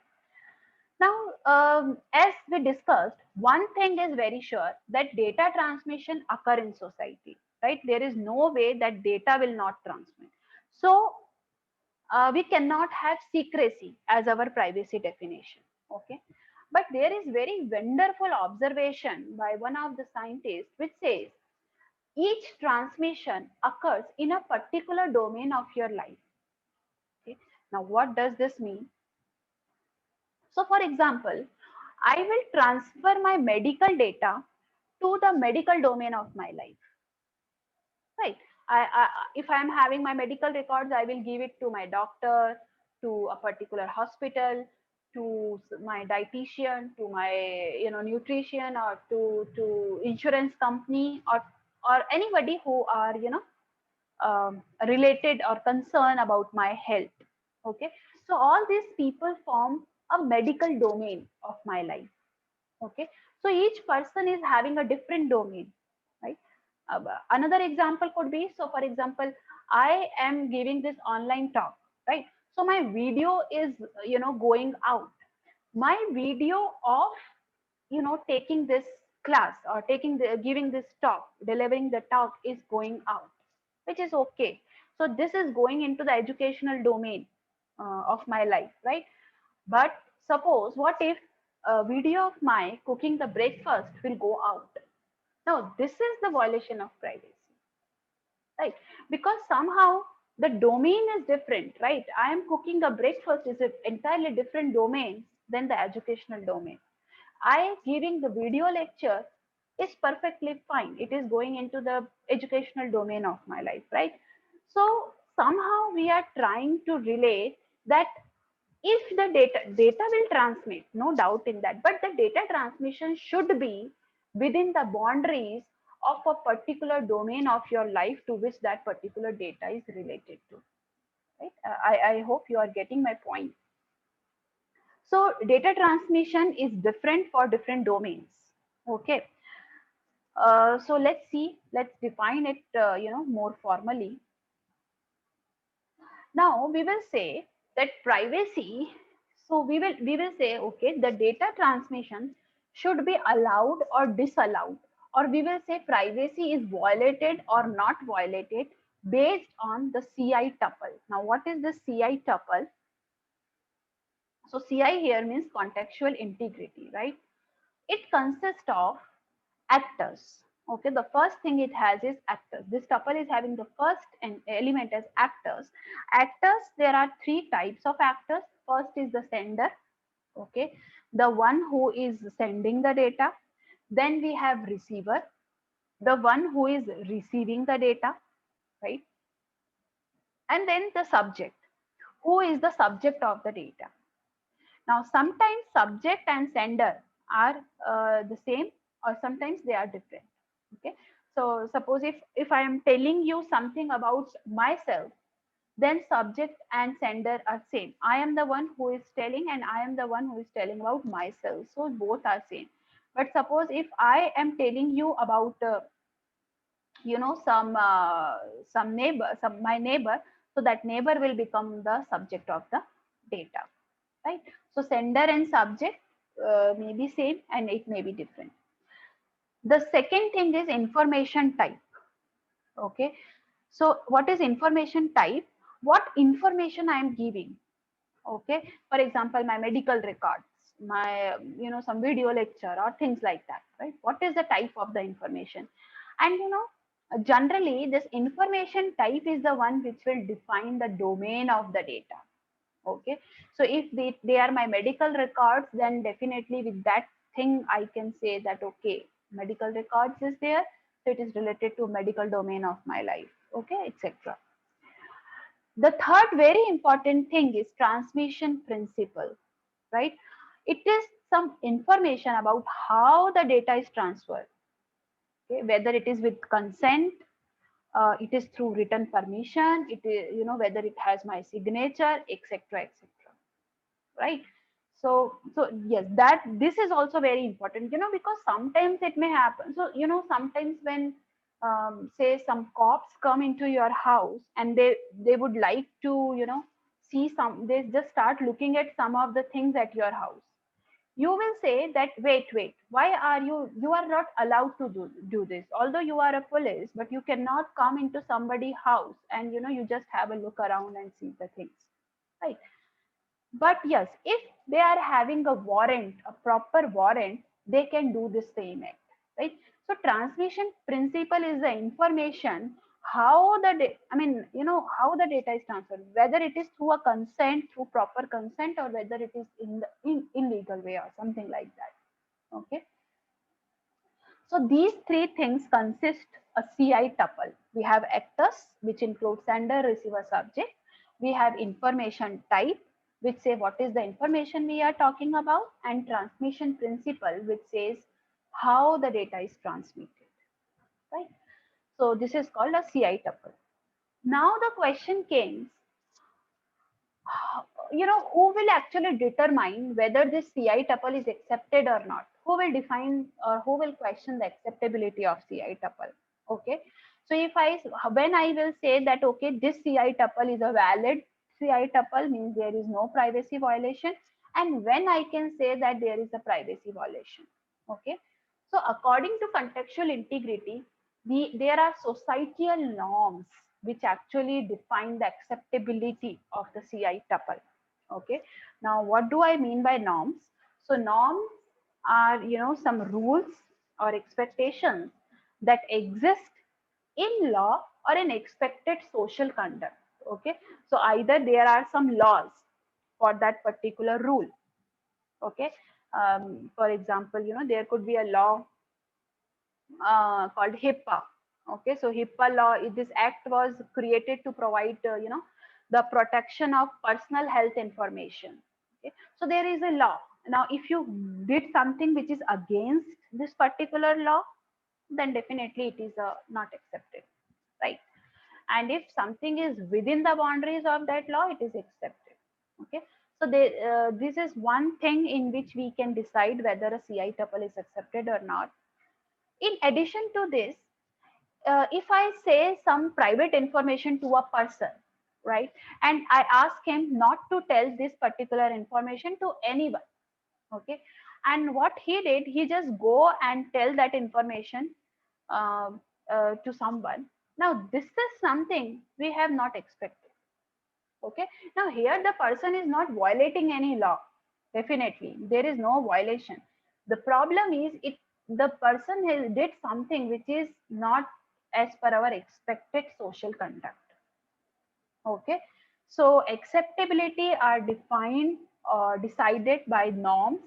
Now, as we discussed, one thing is very sure, that data transmission occur in society, right? There is no way that data will not transmit. So we cannot have secrecy as our privacy definition. Okay, but there is very wonderful observation by one of the scientists which says each transmission occurs in a particular domain of your life. Okay, now what does this mean? So, for example, I will transfer my medical data to the medical domain of my life, right? If I am having my medical records, I will give it to my doctor, to a particular hospital, to my dietitian, to my nutrition, or to insurance company, or anybody who are related or concerned about my health. Okay, so all these people form a medical domain of my life. Okay, so each person is having a different domain, right? Another example could be, so for example, I am giving this online talk, right? So my video is, going out. My video of, taking this class or giving this talk, delivering the talk is going out, which is okay. So this is going into the educational domain of my life, right? But suppose, what if a video of my cooking the breakfast will go out? Now, this is the violation of privacy, right? Because somehow the domain is different, right? I am cooking a breakfast is an entirely different domain than the educational domain. I giving the video lecture is perfectly fine. It is going into the educational domain of my life, right? So somehow we are trying to relate that if the data will transmit, no doubt in that, but the data transmission should be within the boundaries of a particular domain of your life to which that particular data is related to, right? I hope you are getting my point. So data transmission is different for different domains. Okay. So let's define it, more formally. Now we will say that privacy, so we will say, okay, the data transmission should be allowed or disallowed, or we will say privacy is violated or not violated based on the CI tuple. Now what is the CI tuple? So CI here means contextual integrity, right? It consists of actors. Okay, the first thing it has is actors. This tuple is having the first element as actors. Actors, there are three types of actors. First is the sender, okay, the one who is sending the data. Then we have receiver, the one who is receiving the data, right? And then the subject, who is the subject of the data. Now, sometimes subject and sender are the same, or sometimes they are different. Okay. So suppose if I am telling you something about myself, then subject and sender are same. I am the one who is telling, and I am the one who is telling about myself. So both are same. But suppose if I am telling you about, some neighbor, some my neighbor, so that neighbor will become the subject of the data, right? So sender and subject may be same and it may be different. The second thing is information type. Okay, so what is information type? What information I am giving? Okay, for example, my medical records, my, some video lecture or things like that, right? What is the type of the information? And generally this information type is the one which will define the domain of the data. Okay, so if they are my medical records, then definitely with that thing I can say that, okay, medical records is there, so it is related to medical domain of my life, okay, etc. The third very important thing is transmission principle, right? It is some information about how the data is transferred, okay? Whether it is with consent, it is through written permission, it is, whether it has my signature, etc., etc., right? So yes, that this is also very important, because sometimes it may happen. So sometimes when, say, some cops come into your house and they would like to, see some, they just start looking at some of the things at your house. You will say that, wait, why are you are not allowed to do this, although you are a police, but you cannot come into somebody's house and you just have a look around and see the things, right? But yes, if they are having a warrant, a proper warrant, they can do the same act, right? So transmission principle is the information how I mean, how the data is transferred, whether it is through a consent, through proper consent, or whether it is in the illegal way or something like that. Okay. So these three things consist a CI tuple. We have actors, which include sender, receiver, subject. We have information type, which say what is the information we are talking about, and transmission principle, which says how the data is transmitted, right? So this is called a CI tuple. Now the question came, who will actually determine whether this CI tuple is accepted or not? who will define or who will question the acceptability of CI tuple? Okay. So if when I will say that, okay, this CI tuple is a valid CI tuple, means there is no privacy violation, and when I can say that there is a privacy violation. Okay. So according to contextual integrity, there are societal norms which actually define the acceptability of the CI tuple. Okay. Now, what do I mean by norms? So norms are, some rules or expectations that exist in law or in expected social conduct. Okay. So either there are some laws for that particular rule. Okay. For example, there could be a law called HIPAA. Okay, so HIPAA law, this act was created to provide, the protection of personal health information. Okay, so there is a law. Now, if you did something which is against this particular law, then definitely it is not accepted, right? And if something is within the boundaries of that law, it is accepted. Okay, so this is one thing in which we can decide whether a CI tuple is accepted or not. In addition to this, if I say some private information to a person, right, and I ask him not to tell this particular information to anyone, okay, and what he did, he just go and tell that information uh, to someone. Now, this is something we have not expected. Okay, now here the person is not violating any law. Definitely, there is no violation. The problem is the person did something which is not as per our expected social conduct. Okay, so acceptability are defined or decided by norms.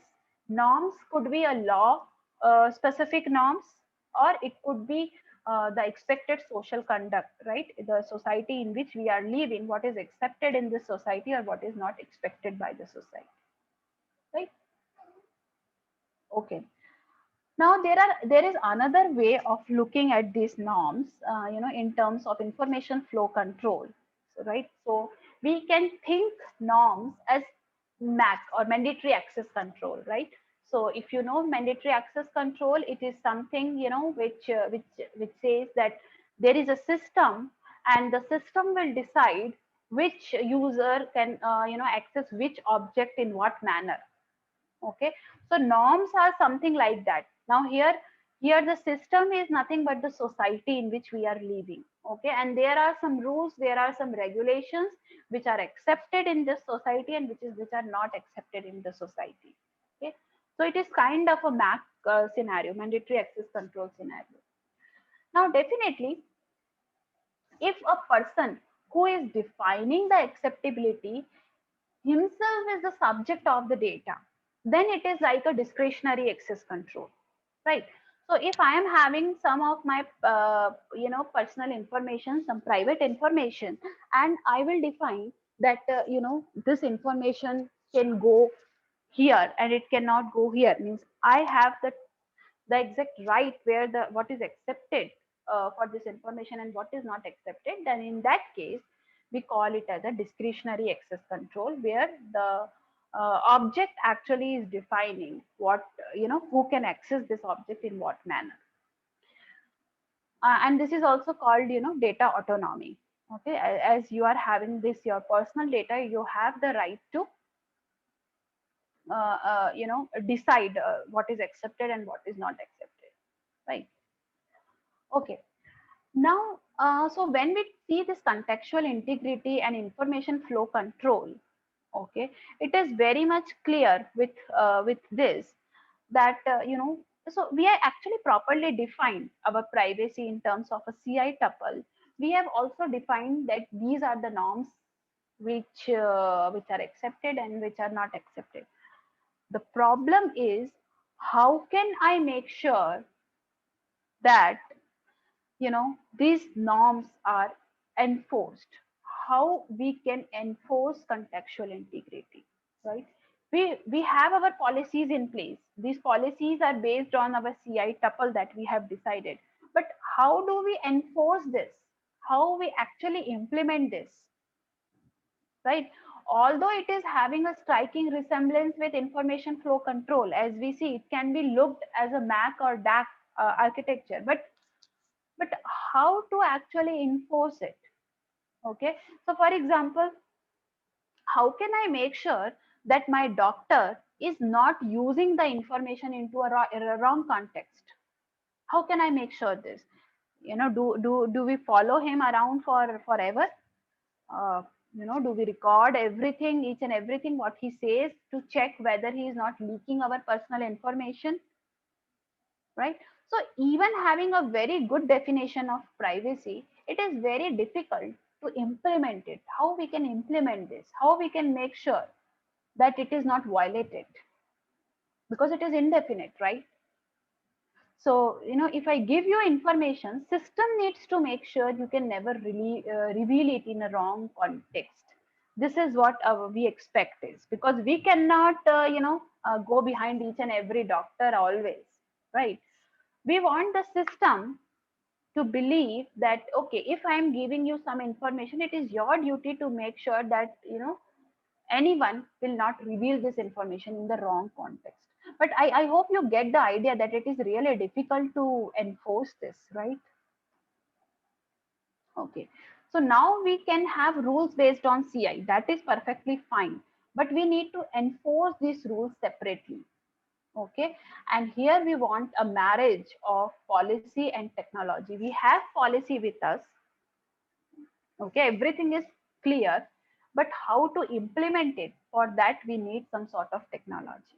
Norms could be a law, specific norms, or it could be the expected social conduct, right? The society in which we are living, what is accepted in this society or what is not expected by the society, right? Okay. Now there is another way of looking at these norms, in terms of information flow control, right? So we can think norms as MAC or mandatory access control, right? So if you know mandatory access control, it is something which says that there is a system, and the system will decide which user can access which object in what manner. Okay, so norms are something like that. Now here the system is nothing but the society in which we are living. Okay, and there are some rules, there are some regulations which are accepted in this society and which are not accepted in the society. Okay, so it is kind of a MAC scenario, mandatory access control scenario. Now definitely, if a person who is defining the acceptability himself is the subject of the data, then it is like a discretionary access control, right? So if I am having some of my personal information, some private information, and I will define that this information can go here and it cannot go here, means I have the exact right where the what is accepted for this information and what is not accepted, then in that case we call it as a discretionary access control, where the object actually is defining what who can access this object in what manner. And this is also called data autonomy. Okay, as you are having this your personal data, you have the right to decide what is accepted and what is not accepted, right? Okay. Now, so when we see this contextual integrity and information flow control, okay, it is very much clear with this that so we are actually properly defined our privacy in terms of a CI tuple. We have also defined that these are the norms which are accepted and which are not accepted. The problem is, how can I make sure that these norms are enforced? How we can enforce contextual integrity, right? We have our policies in place. These policies are based on our CI tuple that we have decided, but how do we enforce this? How we actually implement this, right? Although it is having a striking resemblance with information flow control, as we see, it can be looked as a Mac or DAC architecture, but how to actually enforce it? Okay, so for example, how can I make sure that my doctor is not using the information into a wrong context? How can I make sure this? Do we follow him around for forever? uh, do we record everything, each and everything what he says, to check whether he is not leaking our personal information, right? So even having a very good definition of privacy, it is very difficult to implement it. How we can implement this, how we can make sure that it is not violated, because it is indefinite, right? So if I give you information, system needs to make sure you can never really reveal it in a wrong context. This is what we expect is, because we cannot go behind each and every doctor always, right? We want the system to believe that, okay, if I am giving you some information, it is your duty to make sure that anyone will not reveal this information in the wrong context. But I hope you get the idea that it is really difficult to enforce this, right? Okay, so now we can have rules based on CI, that is perfectly fine, but we need to enforce these rules separately. Okay, and here we want a marriage of policy and technology. We have policy with us, okay, everything is clear, but how to implement it, for that we need some sort of technology,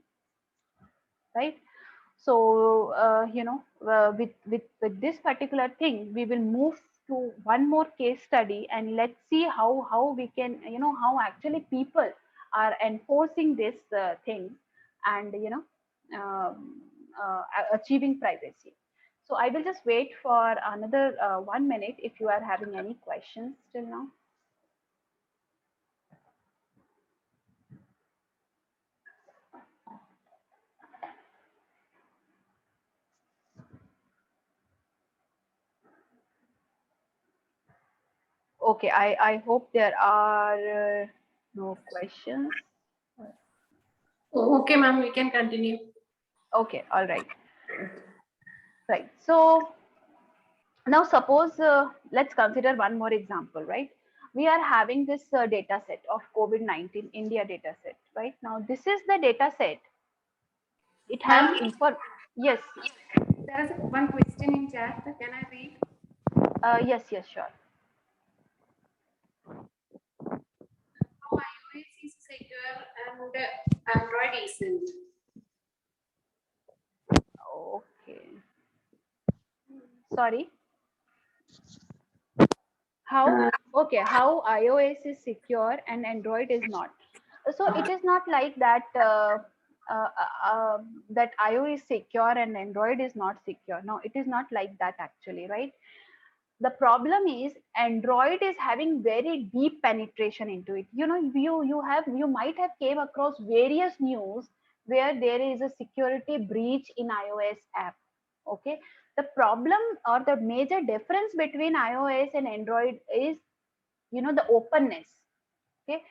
right? So with this particular thing, we will move to one more case study, and let's see how we can, how actually people are enforcing this thing, and achieving privacy. So I will just wait for another 1 minute if you are having any questions till now. Okay, I hope there are no questions. Okay, ma'am, we can continue. Okay, all right. Right. So now suppose, let's consider one more example, right? We are having this data set of COVID-19 India data set, right? Now this is the data set. It has Ma'am, info. Yes. there is one question in chat. Can I read? Yes, yes, sure. How iOS is secure and Android isn't. Okay. Sorry. How? Okay, how iOS is secure and Android is not. So it is not like that uh, that iOS is secure and Android is not secure. No, it is not like that actually, right? The problem is Android is having very deep penetration into it. You might have came across various news where there is a security breach in iOS app. Okay, the problem or the major difference between iOS and Android is the openness. Okay,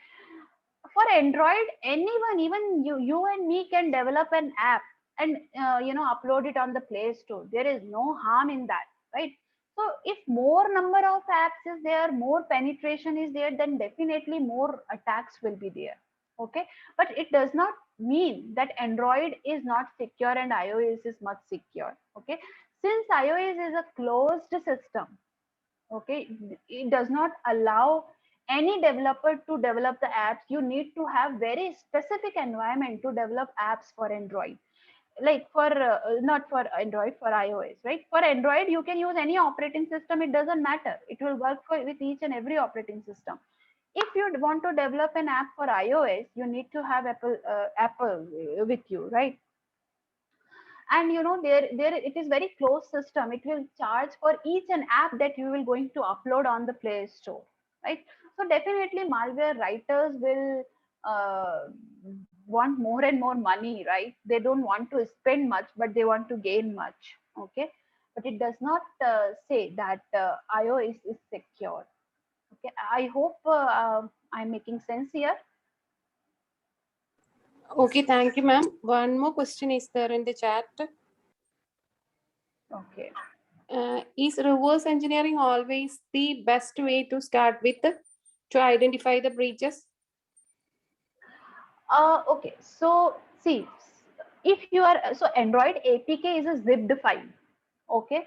for Android, anyone, even you and me, can develop an app and upload it on the Play Store. There is no harm in that, right? So if more number of apps is there, more penetration is there, then definitely more attacks will be there. Okay, but it does not mean that Android is not secure and iOS is much secure. Okay, since iOS is a closed system, okay, it does not allow any developer to develop the apps. You need to have very specific environment to develop apps for Android, like for not for Android, for iOS, right? For Android you can use any operating system, it doesn't matter, it will work with each and every operating system. If you want to develop an app for iOS, you need to have Apple with you, right? And there it is very closed system. It will charge for each and app that you will going to upload on the Play Store, right? So definitely malware writers will uh, want more and more money, right? They don't want to spend much, but they want to gain much. Okay, but it does not say that iOS is secure. Okay, I hope I'm making sense here. Okay, thank you, ma'am. One more question is there in the chat. Okay. Is reverse engineering always the best way to start with to identify the breaches? Okay, so see, if you are, so Android APK is a zipped file. Okay,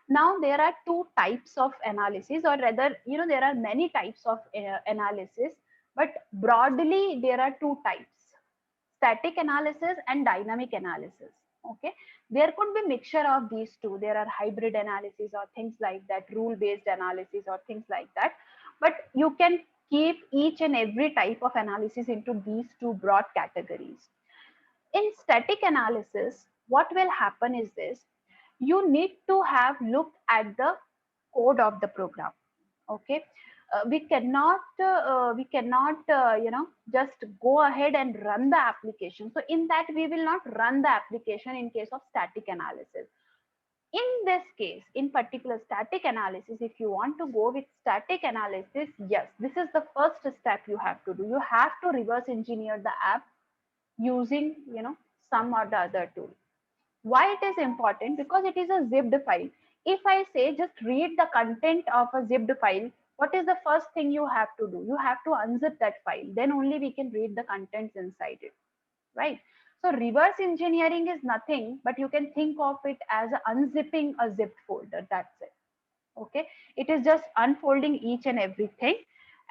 now there are two types of analysis, or rather, there are many types of analysis, but broadly there are two types: static analysis and dynamic analysis. Okay, there could be mixture of these two. There are hybrid analysis or things like that, rule based analysis or things like that, but you can keep each and every type of analysis into these two broad categories. In static analysis, what will happen is this: you need to have looked at the code of the program. Okay, we cannot just go ahead and run the application. So in that, we will not run the application in case of static analysis. In this case, in particular static analysis, if you want to go with static analysis, yes, this is the first step you have to do. You have to reverse engineer the app using some or the other tool. Why it is important? Because it is a zipped file. If I say just read the content of a zipped file, what is the first thing you have to do? You have to unzip that file, then only we can read the contents inside it, right? So reverse engineering is nothing but you can think of it as unzipping a zipped folder. That's it. Okay, it is just unfolding each and everything,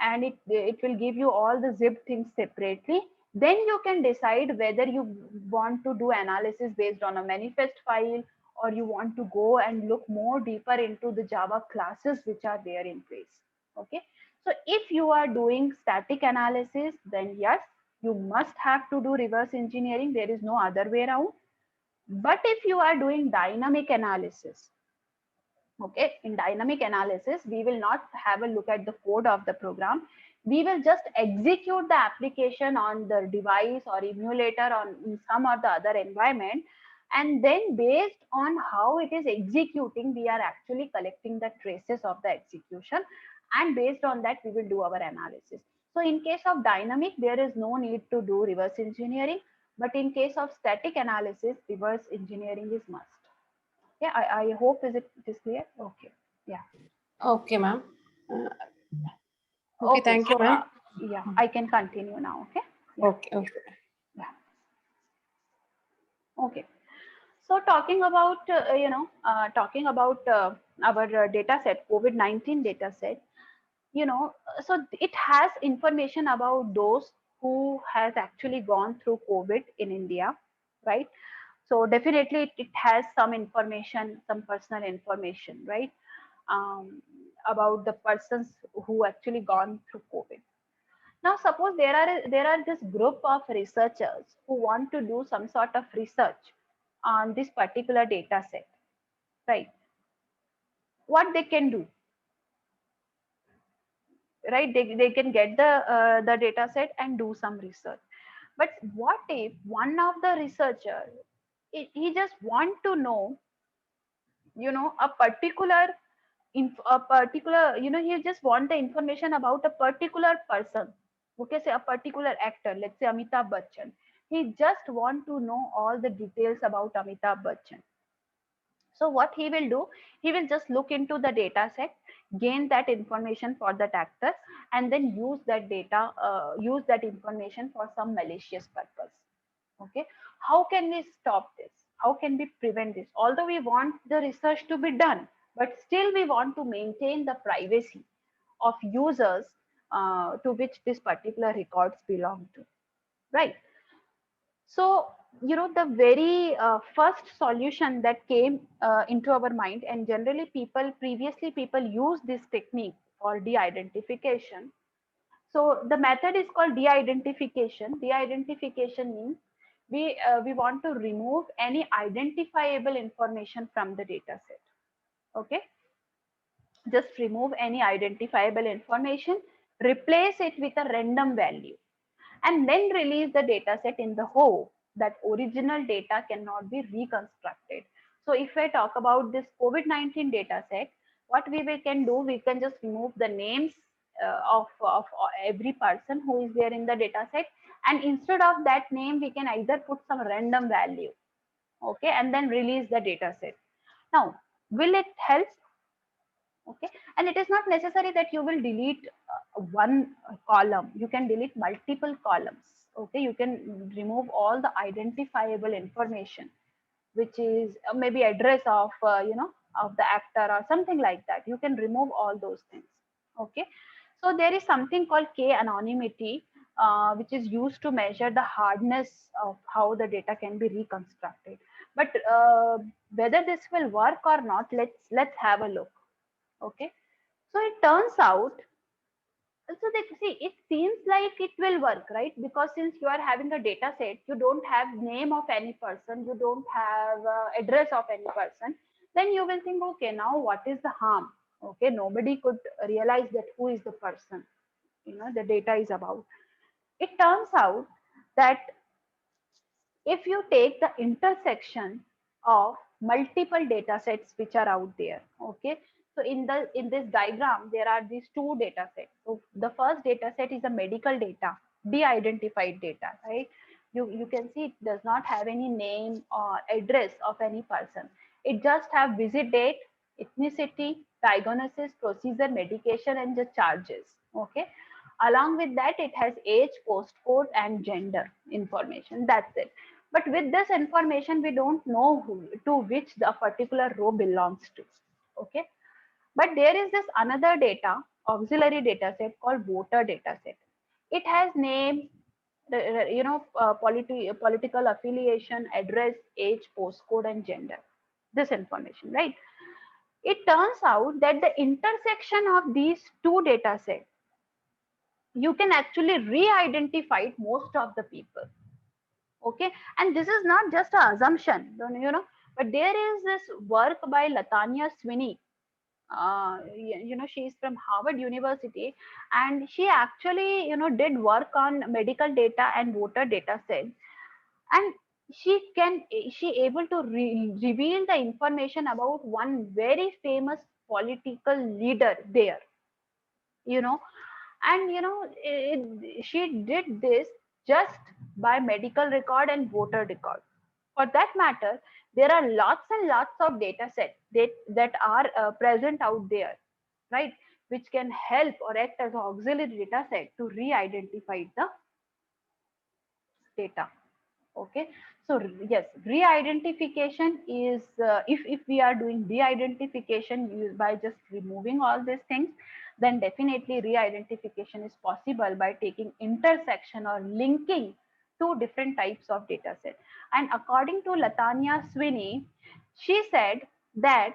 and it will give you all the zipped things separately. Then you can decide whether you want to do analysis based on a manifest file, or you want to go and look more deeper into the Java classes which are there in place. Okay, so if you are doing static analysis, then yes, you must have to do reverse engineering. There is no other way around. But if you are doing dynamic analysis, okay, in dynamic analysis, we will not have a look at the code of the program. We will just execute the application on the device or emulator on in some or the other environment, and then based on how it is executing, we are actually collecting the traces of the execution, and based on that we will do our analysis. So in case of dynamic, there is no need to do reverse engineering, but in case of static analysis, reverse engineering is must. Yeah, I hope it is clear. Okay. Yeah. Okay, ma'am. Okay, thank you, So ma'am. yeah, I can continue now. Okay. Yeah. Okay. Yeah. Okay. So talking about our data set, COVID-19 data set, so it has information about those who has actually gone through COVID in India, right? So definitely it has some information, some personal information, right? About the persons who actually gone through COVID. Now, suppose there are this group of researchers who want to do some sort of research on this particular data set, right? What they can do, right? They can get the data set and do some research. But what if one of the researcher, he just want to know, a particular a particular, he just want the information about a particular person. Okay, say a particular actor, let's say Amitabh Bachchan. He just want to know all the details about Amitabh Bachchan. So what he will do, he will just look into the data set, gain that information for that actor, and then use that information for some malicious purpose. Okay, how can we stop this? How can we prevent this? Although we want the research to be done, but still we want to maintain the privacy of users to which this particular records belong to, right? So, the very first solution that came into our mind, and generally people use this technique for de-identification. So the method is called de-identification. De-identification means we want to remove any identifiable information from the data set. Okay, just remove any identifiable information, replace it with a random value, and then release the data set in the hope that original data cannot be reconstructed. So if I talk about this COVID-19 data set, what we can do, we can just remove the names, of every person who is there in the data set, and instead of that name we can either put some random value, okay, and then release the data set. Now, will it help? Okay, and it is not necessary that you will delete one column. You can delete multiple columns. Okay, you can remove all the identifiable information, which is maybe address of of the actor or something like that. You can remove all those things. Okay, so there is something called k anonymity, which is used to measure the hardness of how the data can be reconstructed. But whether this will work or not, let's have a look. Okay, so it turns out, so that, see, it seems like it will work, right? Because since you are having a data set, you don't have name of any person, you don't have address of any person, then you will think, okay, now what is the harm? Okay, nobody could realize that who is the person, the data is about. It turns out that if you take the intersection of multiple data sets which are out there, okay, so in this diagram there are these two data sets. So the first data set is the medical data, de-identified data, right? You can see it does not have any name or address of any person. It just have visit date, ethnicity, diagnosis, procedure, medication, and the charges. Okay, along with that it has age, postcode, and gender information. That's it. But with this information, we don't know to which the particular row belongs to. Okay. But there is this another data, auxiliary data set called voter data set. It has name, political affiliation, address, age, postcode, and gender. This information, right? It turns out that the intersection of these two data sets, you can actually re-identify most of the people. Okay, and this is not just an assumption, but there is this work by Latanya Sweeney. She is from Harvard University, and she actually did work on medical data and voter data sets, and she able to reveal the information about one very famous political leader there, you know and she did this just by medical record and voter record. For that matter, there are lots and lots of data sets that are present out there, right, which can help or act as an auxiliary data set to re-identify the data. Okay, so yes, re-identification is, if we are doing de-identification by just removing all these things, then definitely re-identification is possible by taking intersection or linking two different types of data set. And according to Latanya Sweeney, she said that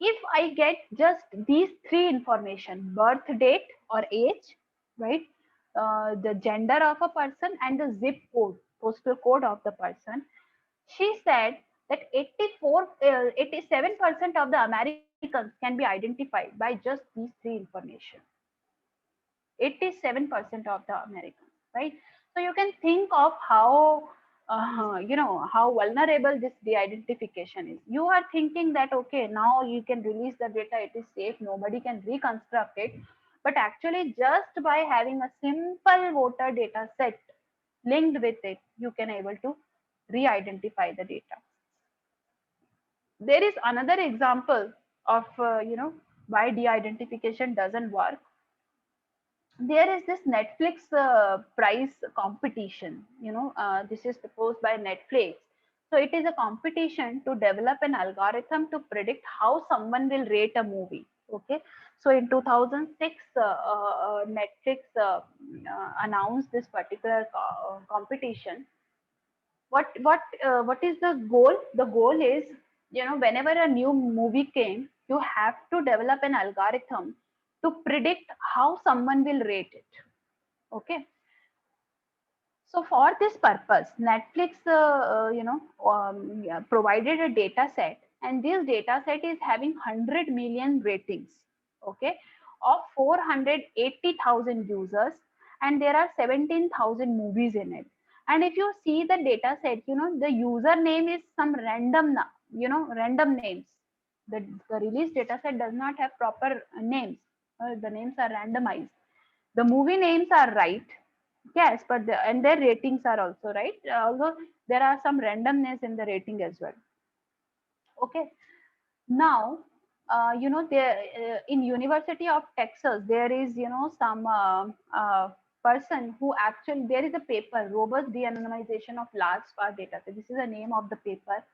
if I get just these three information, birth date or age, right, the gender of a person, and the zip code, postal code of the person, she said that 87% of the Americans can be identified by just these three information. 87% of the Americans, right? So you can think of how how vulnerable this de-identification is. You are thinking that okay, now you can release the data, it is safe, nobody can reconstruct it. But actually, just by having a simple voter data set linked with it, you can able to re-identify the data. There is another example of why de-identification doesn't work. There is this Netflix prize competition. This is proposed by Netflix. So it is a competition to develop an algorithm to predict how someone will rate a movie. Okay, so in 2006, Netflix announced this particular competition. What is the goal? The goal is, whenever a new movie came, you have to develop an algorithm to predict how someone will rate it. Okay, so for this purpose, Netflix provided a data set, and this data set is having 100 million ratings, okay, of 480,000 users, and there are 17,000 movies in it. And if you see the data set, the username is some random, random names. The release data set does not have proper names. The names are randomized. The movie names are right, yes, but and their ratings are also right. Although there are some randomness in the rating as well. Okay. Now, there in University of Texas, there is some person who actually, there is a paper, robust de-anonymization of large sparse data set. This is the name of the paper,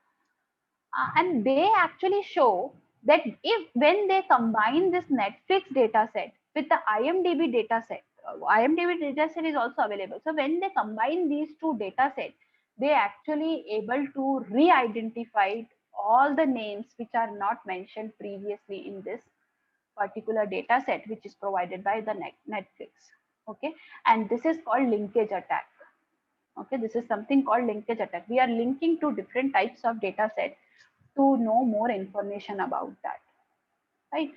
and they actually show that if when they combine this Netflix data set with the IMDb data set, IMDb data set is also available. So when they combine these two data sets, they actually able to re-identify all the names which are not mentioned previously in this particular data set, which is provided by the Netflix. Okay, and this is called linkage attack. Okay, this is something called linkage attack. We are linking to different types of data sets to know more information about that, right?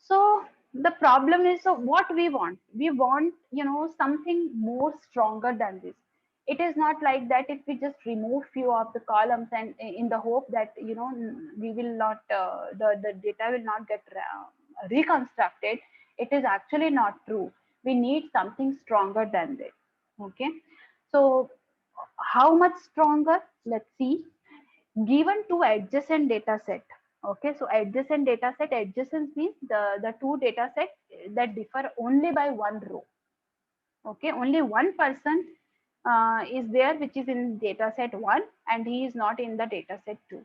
So the problem is, so what we want something more stronger than this. It is not like that if we just remove few of the columns and in the hope that we will not the data will not get reconstructed. It is actually not true. We need something stronger than this. Okay, so how much stronger? Let's see. Given two adjacent data set. Okay, so adjacent data set, adjacent means the two data set that differ only by one row. Okay, only one person is there which is in data set 1 and he is not in the data set 2.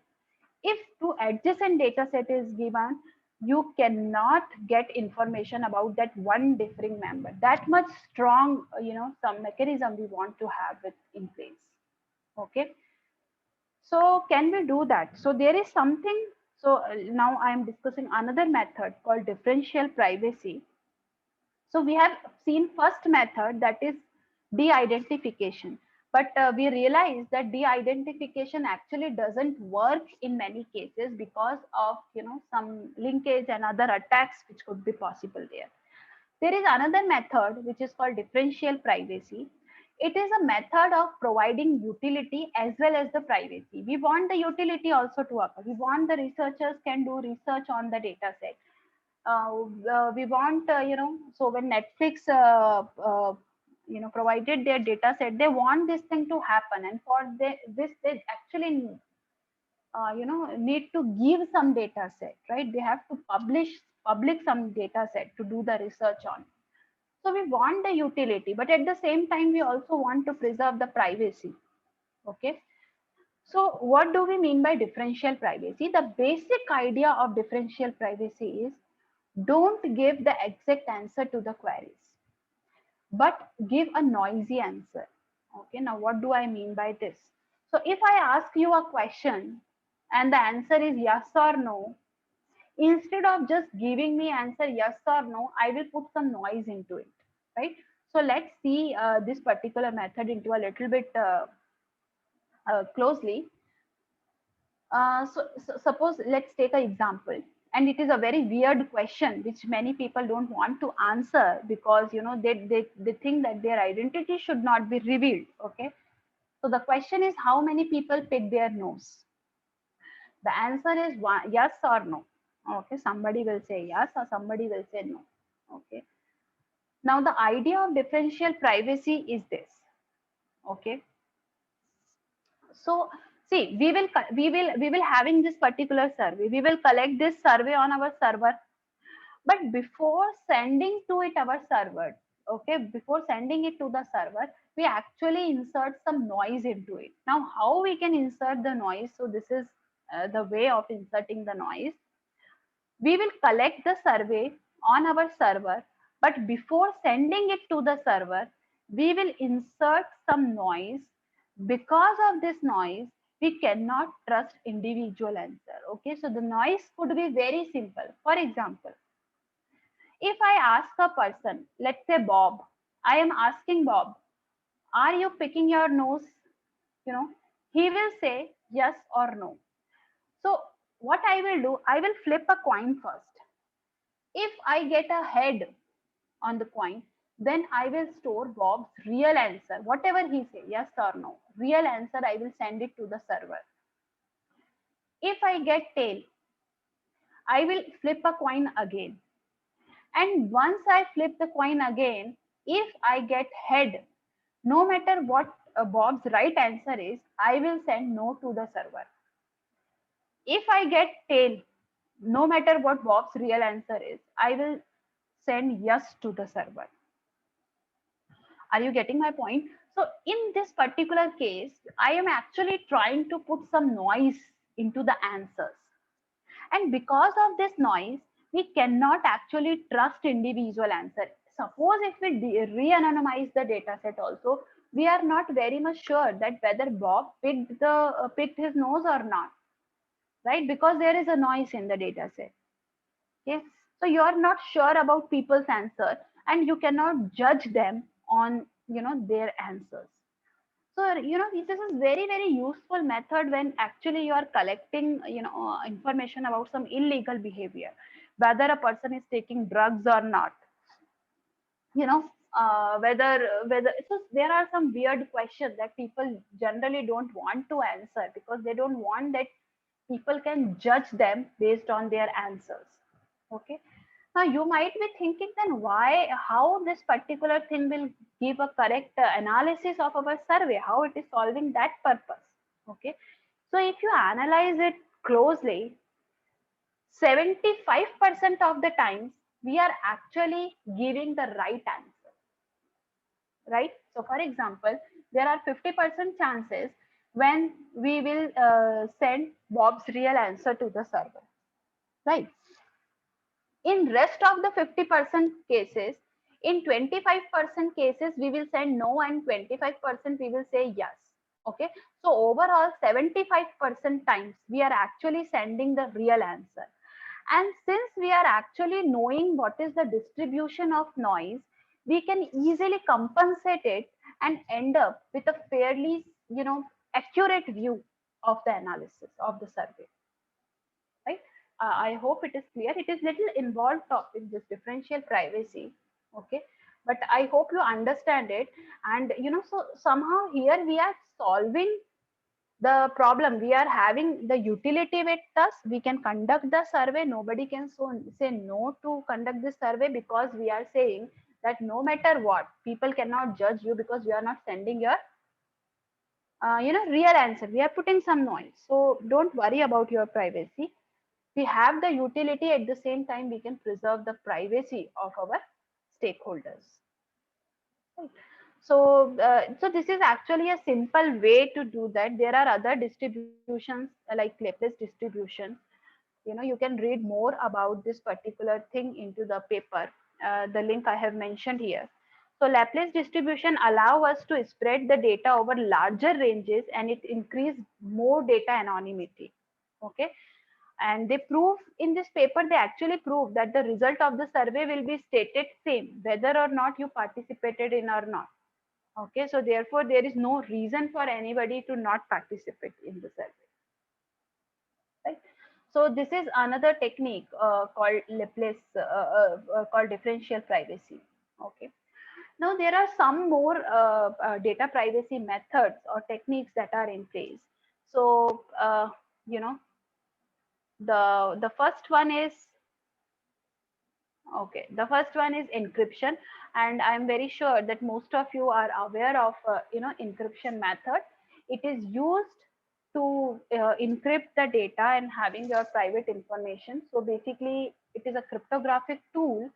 If two adjacent data set is given, you cannot get information about that one differing member. That much strong some mechanism we want to have it in place. Okay, so can we do that? So there is something. So now I am discussing another method called differential privacy. So we have seen first method, that is de-identification. But we realize that de-identification actually doesn't work in many cases because of some linkage and other attacks which could be possible there. There is another method which is called differential privacy. It is a method of providing utility as well as the privacy. We want the utility also to occur. We want the researchers can do research on the data set. We want, so when Netflix, provided their data set, they want this thing to happen. And for this, they actually, need to give some data set, right? They have to public some data set to do the research on. So we want the utility, but at the same time, we also want to preserve the privacy. Okay. So what do we mean by differential privacy? The basic idea of differential privacy is don't give the exact answer to the queries, but give a noisy answer. Okay. Now, what do I mean by this? So if I ask you a question and the answer is yes or no, instead of just giving me answer yes or no, I will put some noise into it, right? So let's see this particular method into a little bit closely. So suppose let's take an example, and it is a very weird question which many people don't want to answer because they think that their identity should not be revealed. Okay, so the question is, how many people pick their nose? The answer is one, yes or no. Okay, somebody will say yes or somebody will say no. Okay, now the idea of differential privacy is this. Okay, so see, we will having this particular survey. We will collect this survey on our server, but before sending to it our server, okay, before sending it to the server, we actually insert some noise into it. Now, how we can insert the noise? So this is the way of inserting the noise. We will collect the survey on our server, but before sending it to the server, we will insert some noise. Because of this noise, we cannot trust individual answer. Okay, so the noise could be very simple. For example, if I ask a person, let's say Bob, I am asking Bob, are you picking your nose? He will say yes or no. So what I will do, I will flip a coin first. If I get a head on the coin, then I will store Bob's real answer. Whatever he say, yes or no, real answer, I will send it to the server. If I get tail, I will flip a coin again. And once I flip the coin again, if I get head, no matter what Bob's right answer is, I will send no to the server. If I get tail, no matter what Bob's real answer is, I will send yes to the server. Are you getting my point? So in this particular case, I am actually trying to put some noise into the answers. And because of this noise, we cannot actually trust individual answer. Suppose if we re-anonymize the data set also, we are not very much sure that whether Bob picked his nose or not, right? Because there is a noise in the data set. Yes. So you are not sure about people's answer, and you cannot judge them on their answers. So this is very useful method when actually you are collecting information about some illegal behavior, whether a person is taking drugs or not. Whether so there are some weird questions that people generally don't want to answer because they don't want that people can judge them based on their answers. Okay. Now you might be thinking, then why, how this particular thing will give a correct analysis of our survey, how it is solving that purpose. Okay. So if you analyze it closely, 75% of the times we are actually giving the right answer, right? So for example, there are 50% chances when we will send Bob's real answer to the server, right? In rest of the 50% cases, in 25% cases we will send no, and 25% we will say yes. Okay, so overall 75% times we are actually sending the real answer. And since we are actually knowing what is the distribution of noise, we can easily compensate it and end up with a fairly accurate view of the analysis of the survey, right? I hope it is clear. It is little involved topic, this differential privacy. Okay, but I hope you understand it. And so somehow here we are solving the problem. We are having the utility with us. We can conduct the survey. Nobody can say no to conduct this survey, because we are saying that no matter what, people cannot judge you because you are not sending your real answer. We are putting some noise. So don't worry about your privacy. We have the utility, at the same time we can preserve the privacy of our stakeholders. Right. So this is actually a simple way to do that. There are other distributions like Laplace distribution. You can read more about this particular thing into the paper, the link I have mentioned here. So Laplace distribution allow us to spread the data over larger ranges, and it increase more data anonymity. Okay, and they prove in this paper, they actually prove that the result of the survey will be stated same whether or not you participated in or not. Okay, so therefore there is no reason for anybody to not participate in the survey, right? So this is another technique called Laplace, called differential privacy. Okay, now there are some more data privacy methods or techniques that are in place. So you know the first one is, okay, the first one is encryption, and I'm very sure that most of you are aware of encryption method. It is used to encrypt the data and having your private information. So basically, it is a cryptographic tool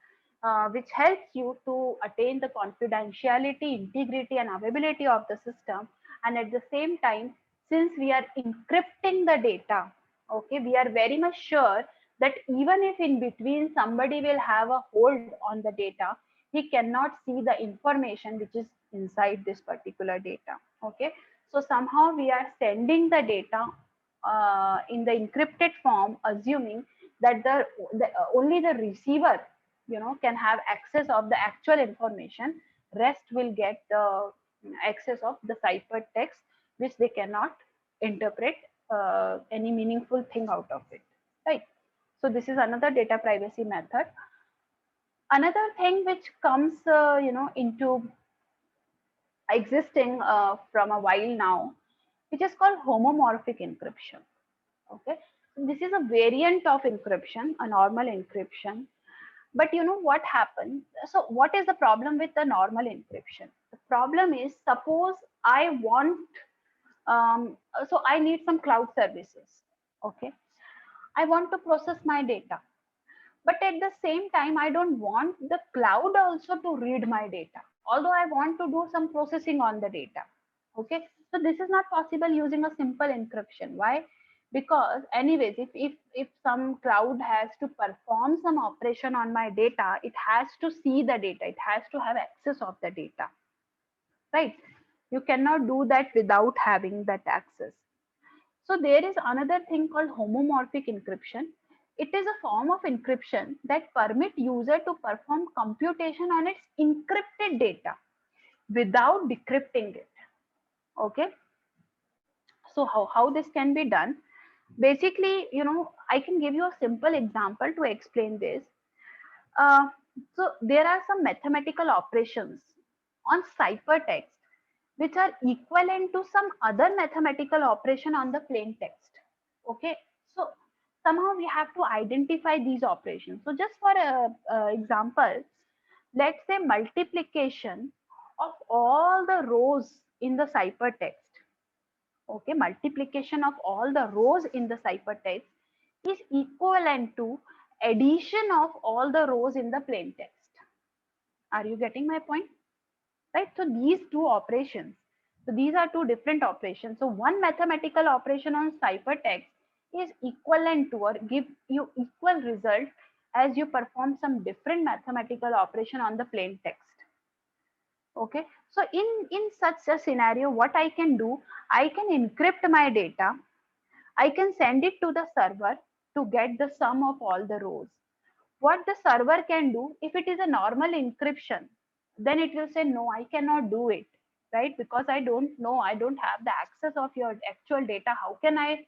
which helps you to attain the confidentiality, integrity, and availability of the system. And at the same time, since we are encrypting the data, okay, we are very much sure that even if in between somebody will have a hold on the data, he cannot see the information which is inside this particular data. Okay, so somehow we are sending the data in the encrypted form, assuming that the only the receiver can have access of the actual information. Rest will get the access of the cipher text, which they cannot interpret any meaningful thing out of it, right? So this is another data privacy method. Another thing which comes into existing from a while now, which is called homomorphic encryption. Okay, so this is a variant of encryption, a normal encryption. But you know what happens? So what is the problem with the normal encryption? The problem is, suppose I want, so I need some cloud services. Okay. I want to process my data, but at the same time, I don't want the cloud also to read my data, although I want to do some processing on the data. Okay. So this is not possible using a simple encryption. Why? Because anyways, if some cloud has to perform some operation on my data, it has to see the data, it has to have access of the data, right? You cannot do that without having that access. So there is another thing called homomorphic encryption. It is a form of encryption that permit user to perform computation on its encrypted data without decrypting it. Okay. So how this can be done? Basically, I can give you a simple example to explain this. Uh, so there are some mathematical operations on ciphertext which are equivalent to some other mathematical operation on the plain text. Okay, so somehow we have to identify these operations. So just for example, let's say multiplication of all the rows in the ciphertext. Okay, multiplication of all the rows in the ciphertext is equivalent to addition of all the rows in the plain text. Are you getting my point? Right? So these two operations, so these are two different operations. So one mathematical operation on ciphertext is equivalent to or give you equal result as you perform some different mathematical operation on the plain text. Okay, so in such a scenario, what I can do, I can encrypt my data, I can send it to the server to get the sum of all the rows. What the server can do, if it is a normal encryption, then it will say, no, I cannot do it, right? Because I don't know, I don't have the access of your actual data. How can I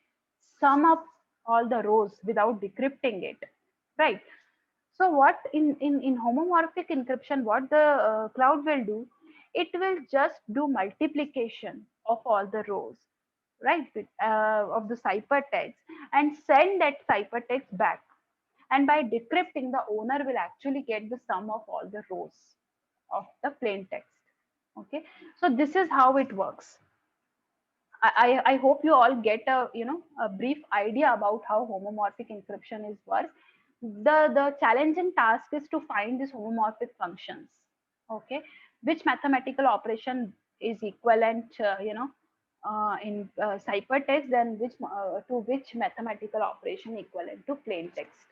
sum up all the rows without decrypting it, right? So what in homomorphic encryption, what the cloud will do, it will just do multiplication of all the rows, right, of the ciphertext, and send that ciphertext back. And by decrypting, the owner will actually get the sum of all the rows of the plain text. Okay, so this is how it works. I hope you all get a brief idea about how homomorphic encryption is work. The challenging task is to find these homomorphic functions. Okay, which mathematical operation is equivalent, in ciphertext, and which to which mathematical operation equivalent to plain text.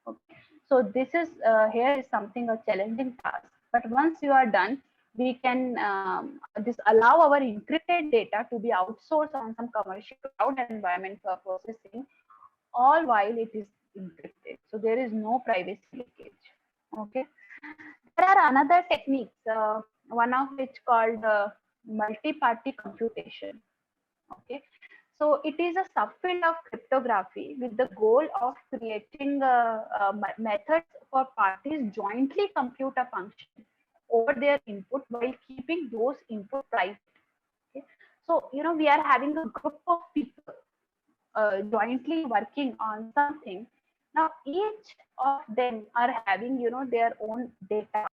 Okay. So this is here is something a challenging task. But once you are done, we can this allow our encrypted data to be outsourced on some commercial cloud environment for processing, all while it is encrypted. So there is no privacy leakage. Okay. There are another techniques, one of which called multi-party computation. Okay. So it is a subfield of cryptography with the goal of creating methods for parties jointly compute a function over their input while keeping those input private. Okay? So, we are having a group of people jointly working on something. Now, each of them are having, their own data.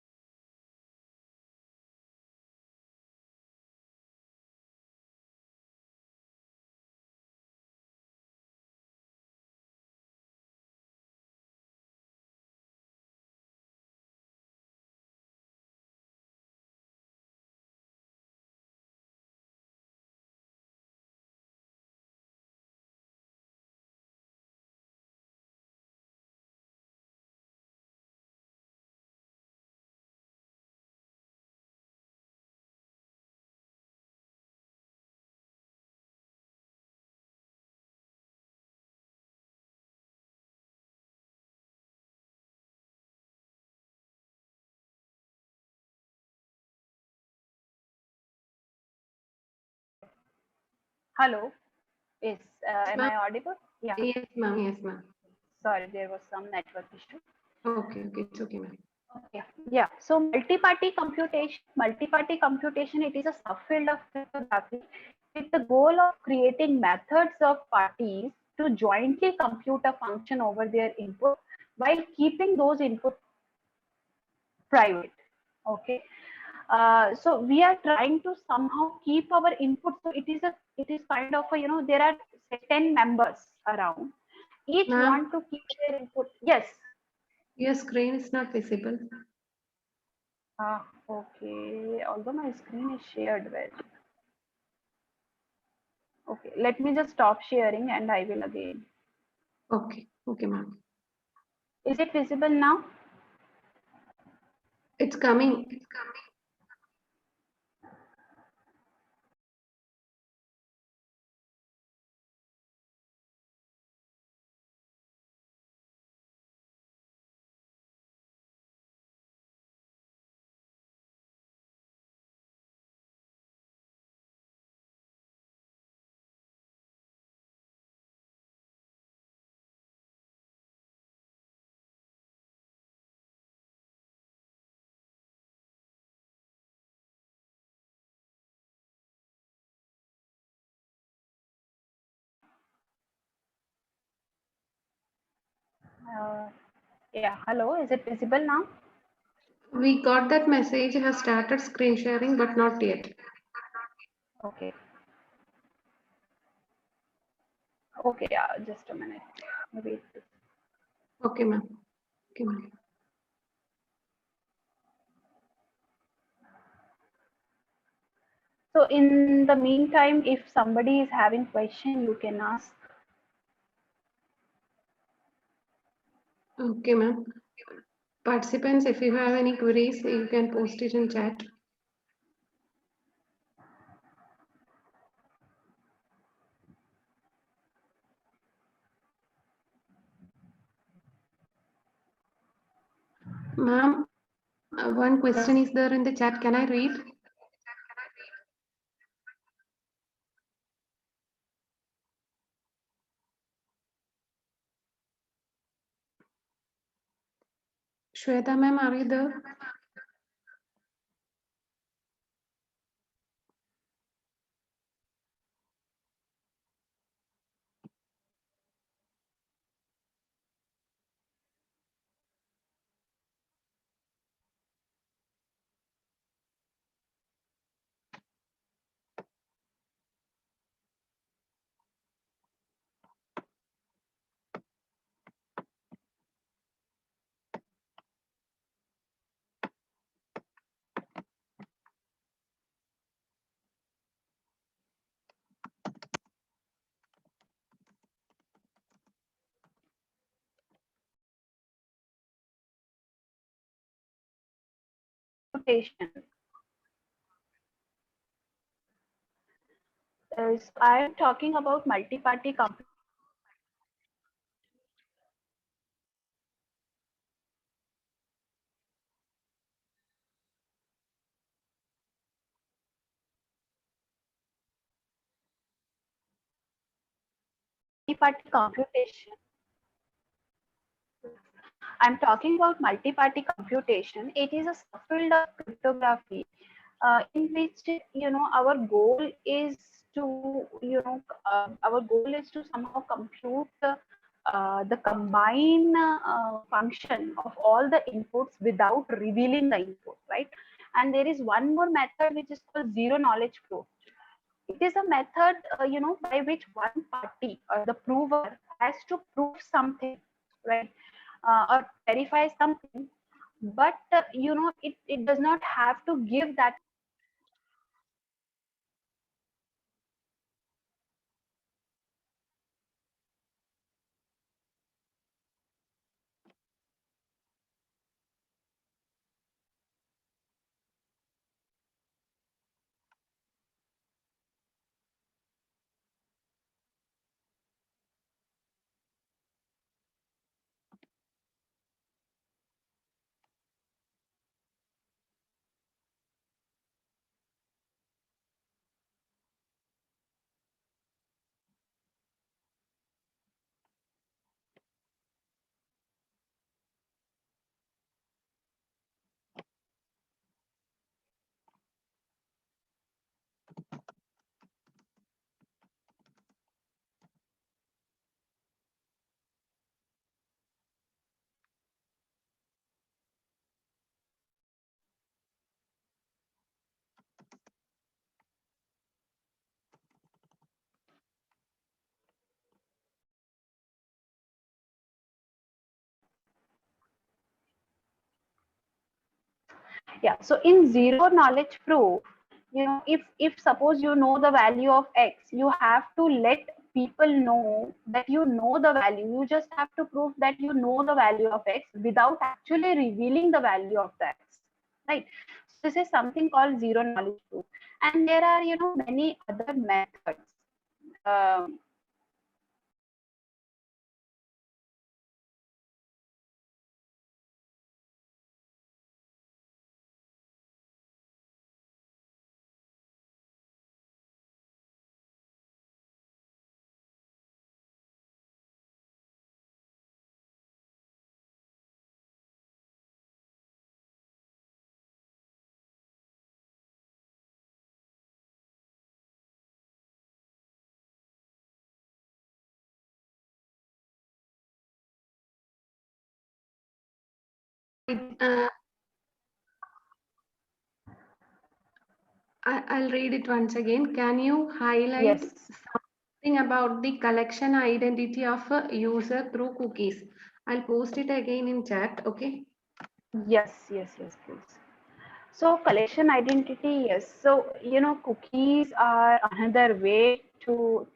Hello. Yes. Am Ma'am. I audible? Yeah. Yes, ma'am. Yes, ma'am. Sorry, there was some network issue. Okay, okay, it's okay, ma'am. Okay. Yeah. So multi-party computation, it is a subfield of cryptography with the goal of creating methods of parties to jointly compute a function over their input while keeping those input private. Okay. So we are trying to somehow keep our input. So it is kind of a, there are say 10 members around. Each Ma'am, want to keep their input. Yes. your screen is not visible. Okay. Although my screen is shared well. Okay. Let me just stop sharing and I will again. Okay, okay, ma'am. Is it visible now? It's coming. Yeah. Hello. Is it visible now? We got that message has started screen sharing, but not yet. Okay. Okay. Yeah. Just a minute. Wait. Okay, ma'am. Okay, ma'am. So in the meantime, if somebody is having question, you can ask. Okay, ma'am. Participants, if you have any queries, you can post it in chat. Ma'am, one question is there in the chat. Can I read? Shweta, ma'am, are you there? Computation. I am talking about multi-party computation. Multi-party computation. I'm talking about multi-party computation. It is a subfield of cryptography in which our goal is to our goal is to somehow compute the combine function of all the inputs without revealing the input, right? And there is one more method which is called zero knowledge proof. It is a method by which one party or the prover has to prove something, right? Or verify something, but it does not have to give that. Yeah, so in zero knowledge proof, you know, if suppose you know the value of x, you have to let people know that you know the value. You just have to prove that you know the value of x without actually revealing the value of the x, right? So this is something called zero knowledge proof, and there are, you know, many other methods. um, Uh, I'll read it once again. Can you highlight yes, something about the collection identity of a user through cookies? I'll post it again in chat. Okay. yes, please. So collection identity, yes. So, you know, cookies are another way to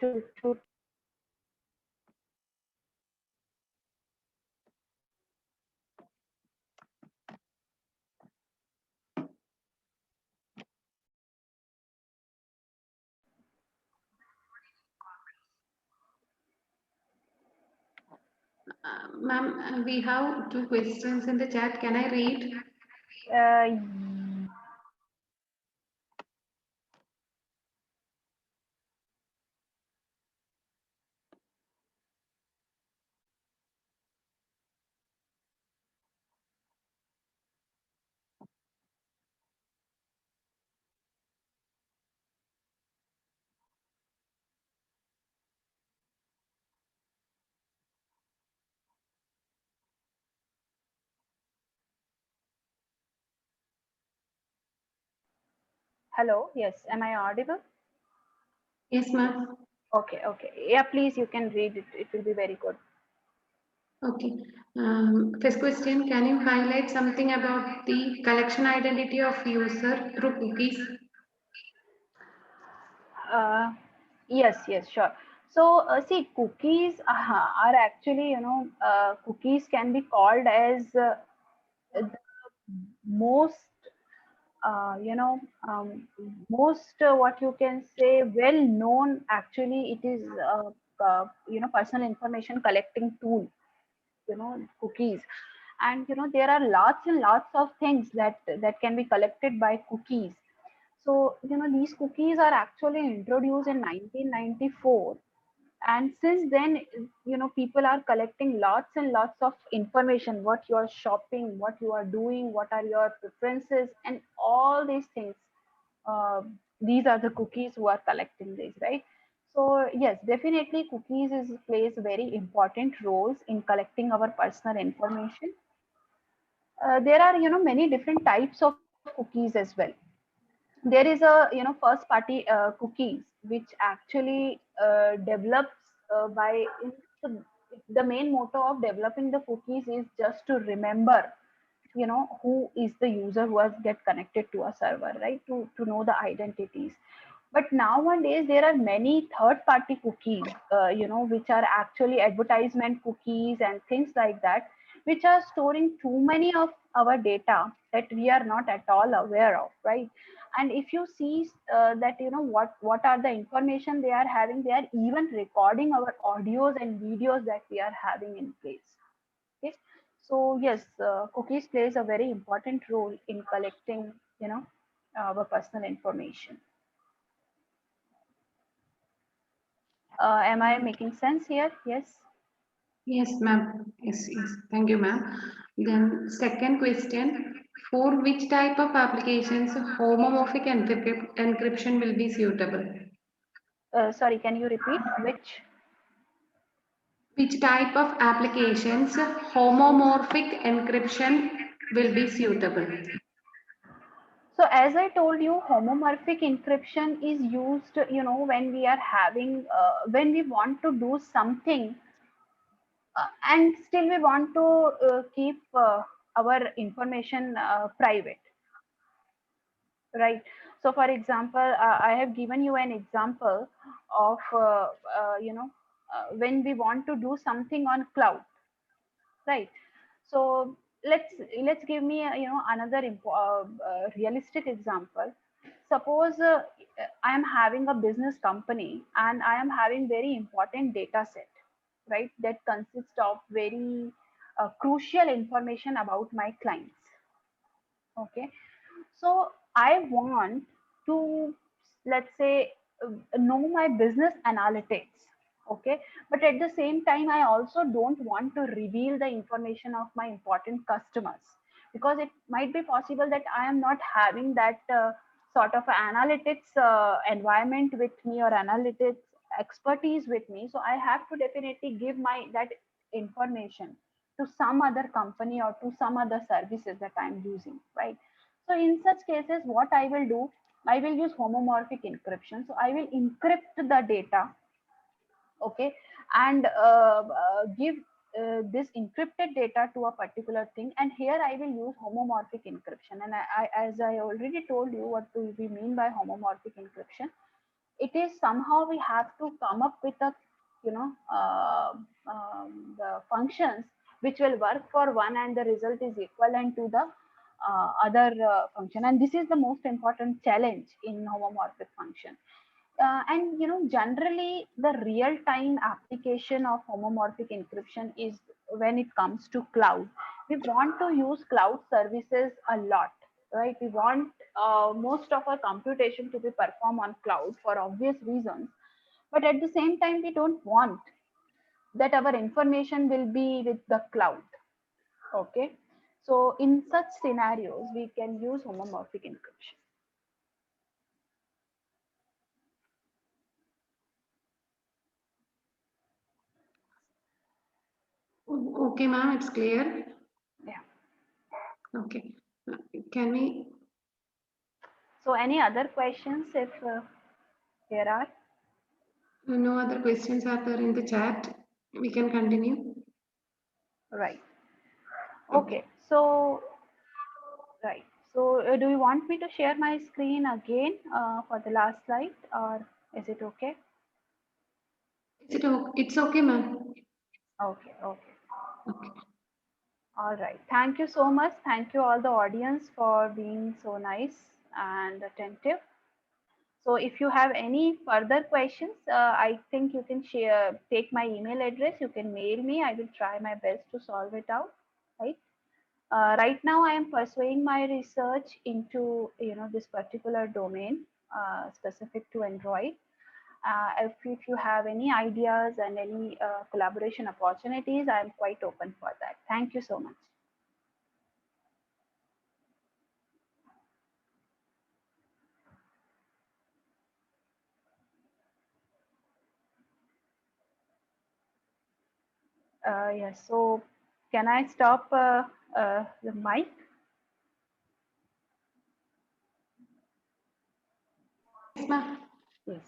Ma'am, we have two questions in the chat. Can I read? uh, hello, yes, am I audible? Yes, ma'am. Okay. Yeah, please, you can read it. It will be very good. Okay. First question, can you highlight something about the collection identity of user through cookies? Uh, yes, sure. So, see, cookies are actually, you know, cookies can be called as the most, you know, most what you can say, well known. Actually, it is, you know, personal information collecting tool. You know, cookies, and you know, there are lots and lots of things that can be collected by cookies. So, you know, these cookies are actually introduced in 1994, and since then, you know, people are collecting lots and lots of information, what you are shopping, what you are doing, what are your preferences, and all these things. These are the cookies who are collecting this, right? So yes, definitely cookies is plays very important roles in collecting our personal information. There are, you know, many different types of cookies as well. There is a, you know, first party cookies which actually develops by so the main motto of developing the cookies is just to remember, you know, who is the user who has get connected to a server, right? To know the identities. But nowadays there are many third party cookies, you know, which are actually advertisement cookies and things like that, which are storing too many of our data that we are not at all aware of, right? And if you see that, you know, what are the information they are having, they are even recording our audios and videos that we are having in place. Okay, so yes, cookies plays a very important role in collecting, you know, our personal information. Am I making sense here? Yes. Yes, ma'am. Yes. Thank you, ma'am. Then second question, for which type of applications homomorphic encryption will be suitable? Sorry, can you repeat which? Which type of applications homomorphic encryption will be suitable? So as I told you, homomorphic encryption is used, you know, when we are having, when we want to do something, and still we want to keep our information private. right? So for example, I have given you an example of when we want to do something on cloud, right? So let's give me another realistic example. Suppose I am having a business company and I am having very important data set, right, that consists of very crucial information about my clients. Okay, so I want to, let's say, know my business analytics. Okay, but at the same time, I also don't want to reveal the information of my important customers, because it might be possible that I am not having that sort of analytics environment with me, or analytics expertise with me. So I have to definitely give my that information to some other company or to some other services that I'm using, right? So in such cases, what I will do, I will use homomorphic encryption. So I will encrypt the data, okay, and give this encrypted data to a particular thing. And here I will use homomorphic encryption. And as I already told you, what do we mean by homomorphic encryption? It is somehow we have to come up with a, the functions which will work for one and the result is equivalent to the other function. And this is the most important challenge in homomorphic function. And generally the real time application of homomorphic encryption is when it comes to cloud. We want to use cloud services a lot, right? We want most of our computation to be performed on cloud for obvious reasons, but at the same time we don't want that our information will be with the cloud. Okay, so in such scenarios we can use homomorphic encryption. Okay, ma'am, it's clear. Yeah. Okay. Can we? So any other questions, if there are? No other questions are there in the chat. We can continue. Right. Okay. Okay. So, right. So, do you want me to share my screen again for the last slide, or is it okay? Is it okay? It's okay, ma'am. Okay. Okay. Okay. All right. Thank you so much. Thank you all the audience for being so nice and attentive. So, if you have any further questions, I think you can take my email address. You can mail me. I will try my best to solve it out. Right. Right now, I am pursuing my research into this particular domain specific to Android. If you have any ideas and any collaboration opportunities, I am quite open for that. Thank you so much. Yes. So, can I stop the mic? Yes, ma'am. Yes.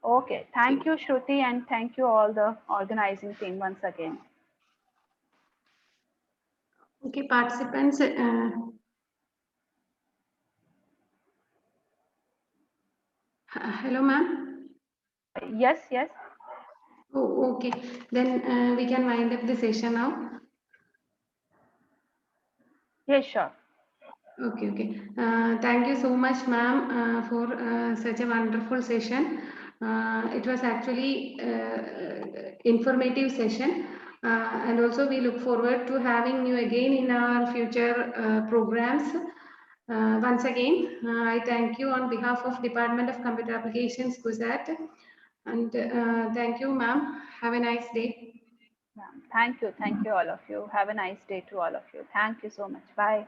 Okay. Thank you, Shruti, and thank you all the organizing team once again. Okay, participants. Hello, ma'am. Yes. Yes. Oh, okay. Then we can wind up the session now. Yes. Sure. Okay, okay. Thank you so much, ma'am, for such a wonderful session. It was actually informative session, and also we look forward to having you again in our future programs. Once again, I thank you on behalf of Department of Computer Applications, CUSAT, and thank you, ma'am. Have a nice day. Yeah. Thank you. Thank you, all of you. Have a nice day to all of you. Thank you so much. Bye.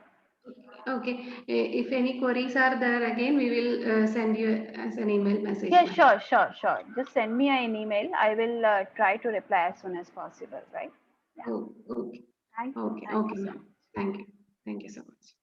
Okay. If any queries are there again, we will send you as an email message. Yeah, sure, sure, sure. Just send me an email. I will try to reply as soon as possible, right? Yeah. Oh, okay. Thank you. Okay. Thank Okay, you so ma'am. much. Thank you. Thank you so much.